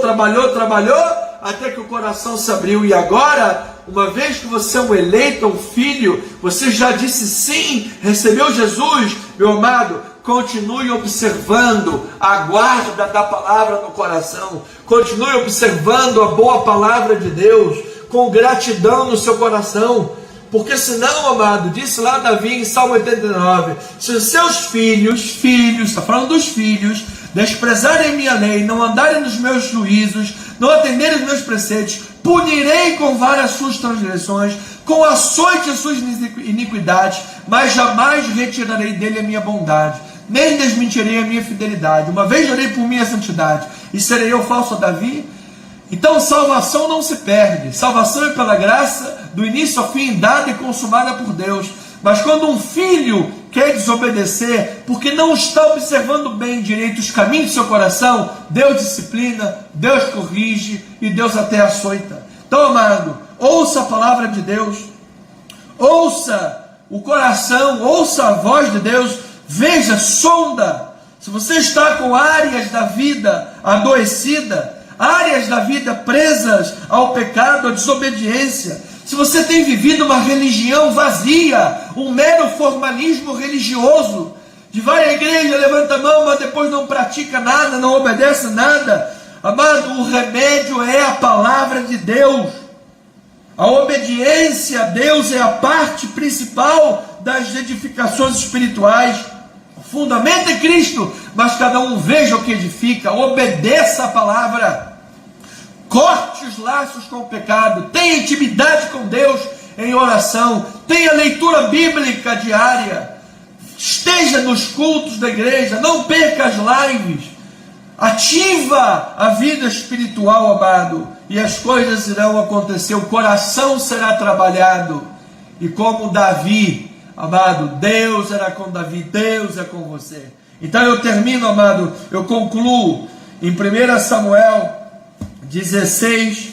até que o coração se abriu. E agora, uma vez que você é um eleito, um filho, você já disse sim, recebeu Jesus, meu amado, continue observando a guarda da palavra no coração, continue observando a boa palavra de Deus, com gratidão no seu coração, porque senão, amado, disse lá Davi em Salmo 89, se os seus filhos, está falando dos filhos, desprezarem minha lei, não andarem nos meus juízos, não atenderem os meus preceitos, punirei com várias suas transgressões, com açoite as suas iniquidades, mas jamais retirarei dele a minha bondade, nem desmentirei a minha fidelidade. Uma vez orei por minha santidade, e serei eu falso a Davi? Então salvação não se perde, salvação é pela graça, do início ao fim, dada e consumada por Deus. Mas quando um filho quer desobedecer, porque não está observando bem direito os caminhos do seu coração, Deus disciplina, Deus corrige e Deus até açoita. Então, amado, ouça a palavra de Deus, ouça o coração, ouça a voz de Deus, veja, sonda. Se você está com áreas da vida adoecida, áreas da vida presas ao pecado, à desobediência, se você tem vivido uma religião vazia, um mero formalismo religioso, de vai à igreja, levanta a mão, mas depois não pratica nada, não obedece nada, amado, o remédio é a palavra de Deus. A obediência a Deus é a parte principal das edificações espirituais. O fundamento é Cristo, mas cada um veja o que edifica, obedeça a palavra. Corte os laços com o pecado, tenha intimidade com Deus em oração, tenha leitura bíblica diária, esteja nos cultos da igreja, não perca as lives, ativa a vida espiritual, amado, e as coisas irão acontecer, o coração será trabalhado, e como Davi, amado, Deus era com Davi, Deus é com você. Então eu termino, amado, eu concluo em 1 Samuel 16,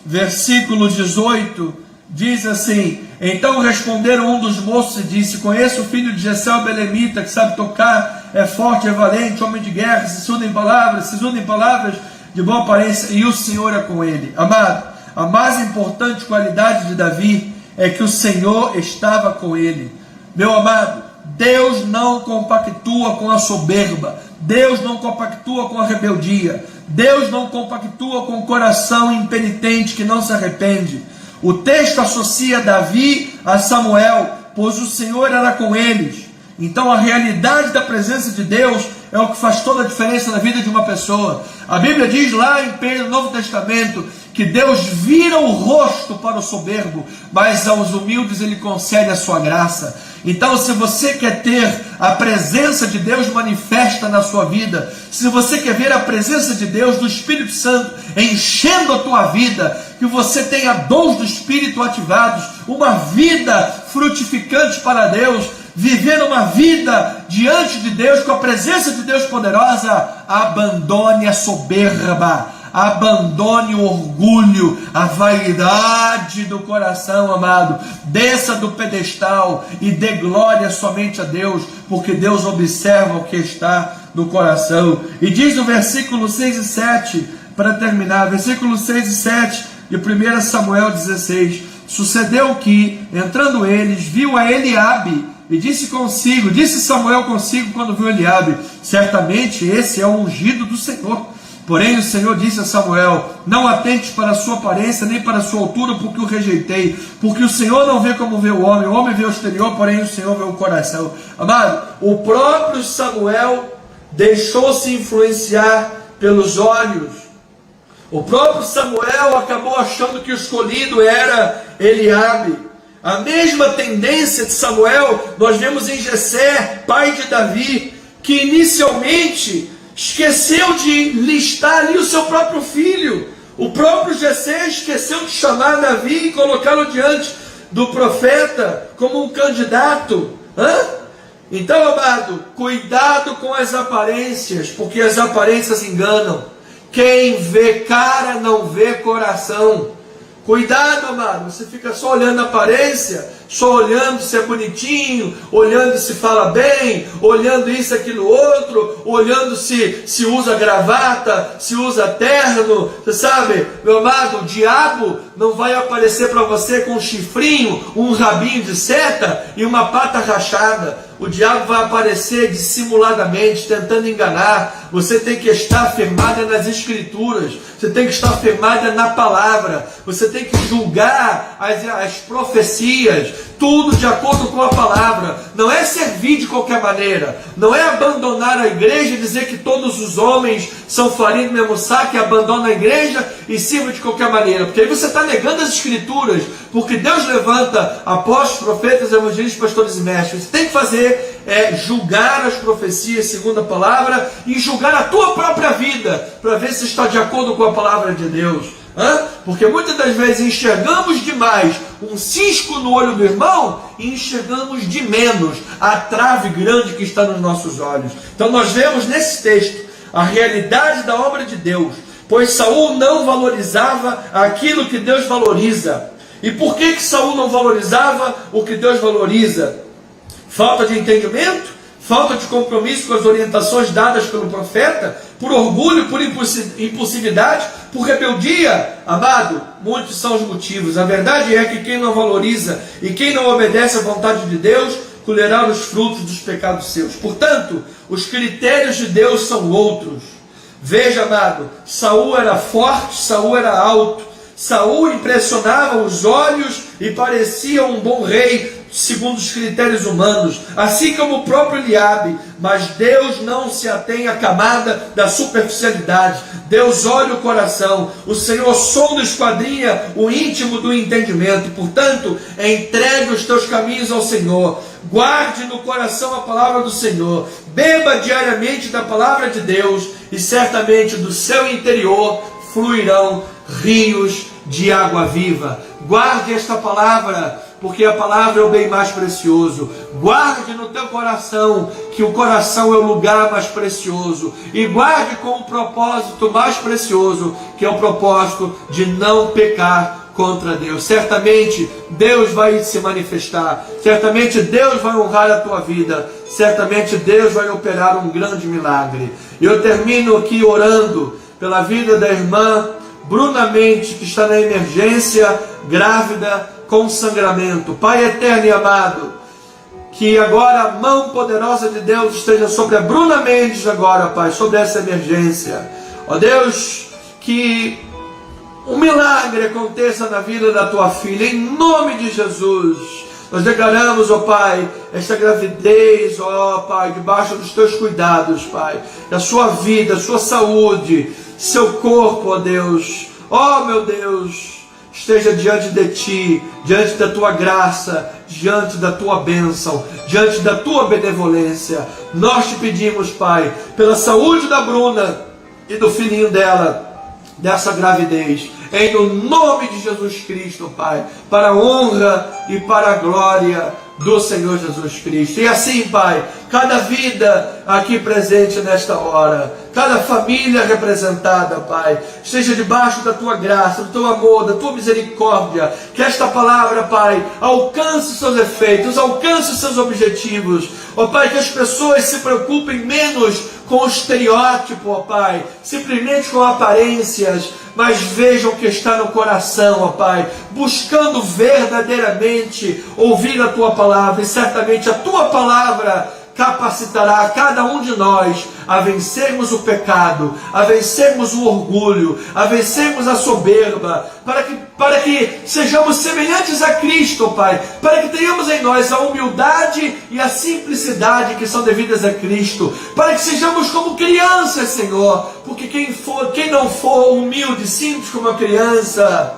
versículo 18, diz assim: então responderam um dos moços e disse: conheço o filho de Jessé o belemita, que sabe tocar, é forte, é valente, homem de guerra, se une em palavras de boa aparência, e o Senhor é com ele. Amado, a mais importante qualidade de Davi é que o Senhor estava com ele. Meu amado, Deus não compactua com a soberba, Deus não compactua com a rebeldia, Deus não compactua com o coração impenitente que não se arrepende. O texto associa Davi a Samuel, pois o Senhor era com eles. Então a realidade da presença de Deus é o que faz toda a diferença na vida de uma pessoa. A Bíblia diz lá em Pedro, no Novo Testamento, que Deus vira o rosto para o soberbo, mas aos humildes Ele concede a sua graça. Então, se você quer ter a presença de Deus manifesta na sua vida, se você quer ver a presença de Deus, do Espírito Santo, enchendo a tua vida, que você tenha dons do Espírito ativados, uma vida frutificante para Deus, viver uma vida diante de Deus, com a presença de Deus poderosa, abandone a soberba, abandone o orgulho, a vaidade do coração, amado. Desça do pedestal e dê glória somente a Deus, porque Deus observa o que está no coração. E diz no versículo 6 e 7, para terminar, versículo 6 e 7 de 1 Samuel 16: sucedeu que, entrando eles, viu a Eliabe, e disse Samuel consigo quando viu Eliabe: certamente esse é o ungido do Senhor. Porém o Senhor disse a Samuel: não atentes para a sua aparência, nem para a sua altura, porque o rejeitei. Porque o Senhor não vê como vê o homem vê o exterior, porém o Senhor vê o coração. Amado, o próprio Samuel deixou-se influenciar pelos olhos. O próprio Samuel acabou achando que o escolhido era Eliabe. A mesma tendência de Samuel nós vemos em Jessé, pai de Davi, que inicialmente esqueceu de listar ali o seu próprio filho. O próprio Jessé esqueceu de chamar Davi e colocá-lo diante do profeta como um candidato. Então, amado, cuidado com as aparências, porque as aparências enganam. Quem vê cara não vê coração. Cuidado, amado, você fica só olhando a aparência, só olhando se é bonitinho, olhando se fala bem, olhando isso, aquilo, outro, olhando se usa gravata, se usa terno. Você sabe, meu amado, o diabo não vai aparecer para você com um chifrinho, um rabinho de seta e uma pata rachada. O diabo vai aparecer dissimuladamente, tentando enganar. Você tem que estar firmada nas Escrituras. Você tem que estar firmada na palavra. Você tem que julgar as profecias, tudo de acordo com a palavra. Não é servir de qualquer maneira. Não é abandonar a igreja e dizer que todos os homens são farinha do mesmo saco e abandonam a igreja e sirvam de qualquer maneira. Porque aí você está negando as Escrituras. Porque Deus levanta apóstolos, profetas, evangelistas, pastores e mestres. Você tem que fazer julgar as profecias segundo a palavra e julgar a tua própria vida para ver se está de acordo com a palavra de Deus. Porque muitas das vezes enxergamos demais um cisco no olho do irmão e enxergamos de menos a trave grande que está nos nossos olhos. Então nós vemos nesse texto a realidade da obra de Deus, pois Saul não valorizava aquilo que Deus valoriza. E por que Saul não valorizava o que Deus valoriza? Falta de entendimento? Falta de compromisso com as orientações dadas pelo profeta? Por orgulho, por impulsividade, por rebeldia? Amado, muitos são os motivos. A verdade é que quem não valoriza e quem não obedece à vontade de Deus, colherá os frutos dos pecados seus. Portanto, os critérios de Deus são outros. Veja, amado, Saul era forte, Saul era alto, Saul impressionava os olhos e parecia um bom rei, segundo os critérios humanos, assim como o próprio Eliabe. Mas Deus não se atém à camada da superficialidade. Deus olha o coração. O Senhor sonda e esquadrinha o íntimo do entendimento. Portanto, entregue os teus caminhos ao Senhor. Guarde no coração a palavra do Senhor. Beba diariamente da palavra de Deus e certamente do seu interior fluirão rios de água viva. Guarde esta palavra, porque a palavra é o bem mais precioso. Guarde no teu coração, que o coração é o lugar mais precioso. E guarde com o propósito mais precioso, que é o propósito de não pecar contra Deus. Certamente Deus vai se manifestar. Certamente Deus vai honrar a tua vida. Certamente Deus vai operar um grande milagre. E eu termino aqui orando pela vida da irmã Bruna Mendes, que está na emergência, grávida, com sangramento. Pai eterno e amado, que agora a mão poderosa de Deus esteja sobre a Bruna Mendes agora, Pai, sobre essa emergência. Ó Deus, que um milagre aconteça na vida da tua filha, em nome de Jesus. Nós declaramos, ó Pai, esta gravidez, ó Pai, debaixo dos teus cuidados, Pai, da sua vida, sua saúde, seu corpo, ó Deus. Ó meu Deus, esteja diante de ti, diante da tua graça, diante da tua bênção, diante da tua benevolência. Nós te pedimos, Pai, pela saúde da Bruna e do filhinho dela, dessa gravidez, em nome de Jesus Cristo, Pai, para a honra e para a glória do Senhor Jesus Cristo. E assim, Pai, cada vida aqui presente nesta hora, cada família representada, Pai, esteja debaixo da tua graça, do teu amor, da tua misericórdia. Que esta palavra, Pai, alcance os seus efeitos, alcance os seus objetivos. Ó Pai, que as pessoas se preocupem menos com o estereótipo, ó Pai, simplesmente com aparências, mas vejam o que está no coração, ó Pai, buscando verdadeiramente ouvir a tua palavra. E certamente a tua palavra capacitará cada um de nós a vencermos o pecado, a vencermos o orgulho, a vencermos a soberba, para que sejamos semelhantes a Cristo, Pai, para que tenhamos em nós a humildade e a simplicidade que são devidas a Cristo, para que sejamos como crianças, Senhor, porque quem não for humilde, simples como a criança,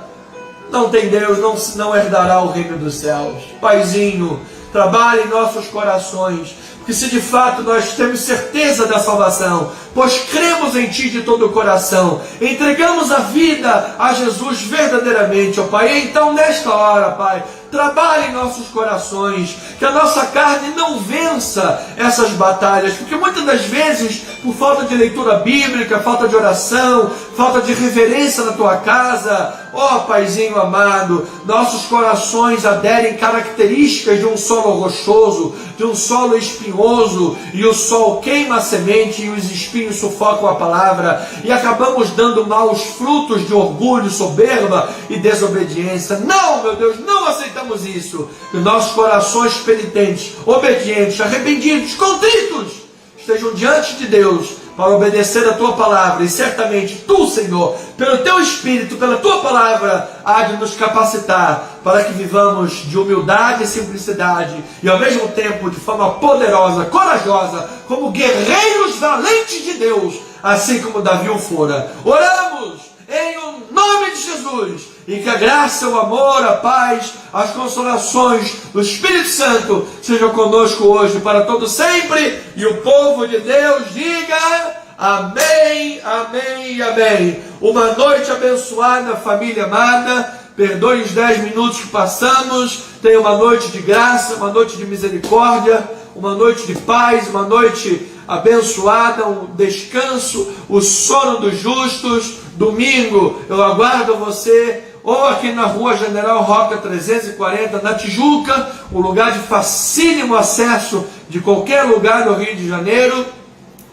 não tem Deus, não herdará o reino dos céus. Paizinho, trabalhe em nossos corações, que se de fato nós temos certeza da salvação, pois cremos em Ti de todo o coração, entregamos a vida a Jesus verdadeiramente, ó Pai. Então nesta hora, Pai, trabalhe em nossos corações, que a nossa carne não vença essas batalhas, porque muitas das vezes, por falta de leitura bíblica, falta de oração, falta de reverência na tua casa, ó Paizinho amado, nossos corações aderem características de um solo rochoso, de um solo espinhoso, e o sol queima a semente e os espinhos sufocam a palavra, e acabamos dando maus frutos de orgulho, soberba e desobediência. Não, meu Deus, não aceitamos isso. Que nossos corações penitentes, obedientes, arrependidos, contritos, estejam diante de Deus para obedecer a tua palavra, e certamente tu, Senhor, pelo teu Espírito, pela tua palavra, há de nos capacitar para que vivamos de humildade e simplicidade, e ao mesmo tempo de forma poderosa, corajosa, como guerreiros valentes de Deus, assim como Davi o fora. Oramos em o nome de Jesus, e que a graça, o amor, a paz, as consolações do Espírito Santo sejam conosco hoje para todo sempre, e o povo de Deus diga amém, amém e amém. Uma noite abençoada, família amada. Perdoe os 10 minutos que passamos. Tenha uma noite de graça, uma noite de misericórdia, uma noite de paz, uma noite abençoada, um descanso, o sono dos justos. Domingo eu aguardo você, ou aqui na rua General Roca 340, na Tijuca, um lugar de facílimo acesso de qualquer lugar do Rio de Janeiro,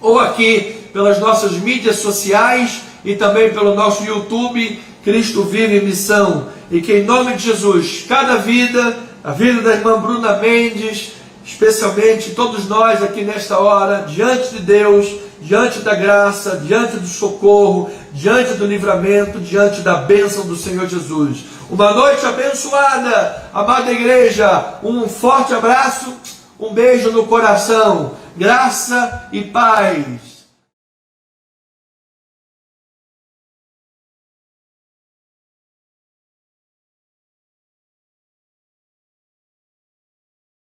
ou aqui pelas nossas mídias sociais e também pelo nosso YouTube, Cristo Vive Missão. E que em nome de Jesus, cada vida, a vida da irmã Bruna Mendes, especialmente todos nós aqui nesta hora, diante de Deus, diante da graça, diante do socorro, diante do livramento, diante da bênção do Senhor Jesus. Uma noite abençoada, amada igreja, um forte abraço, um beijo no coração, graça e paz.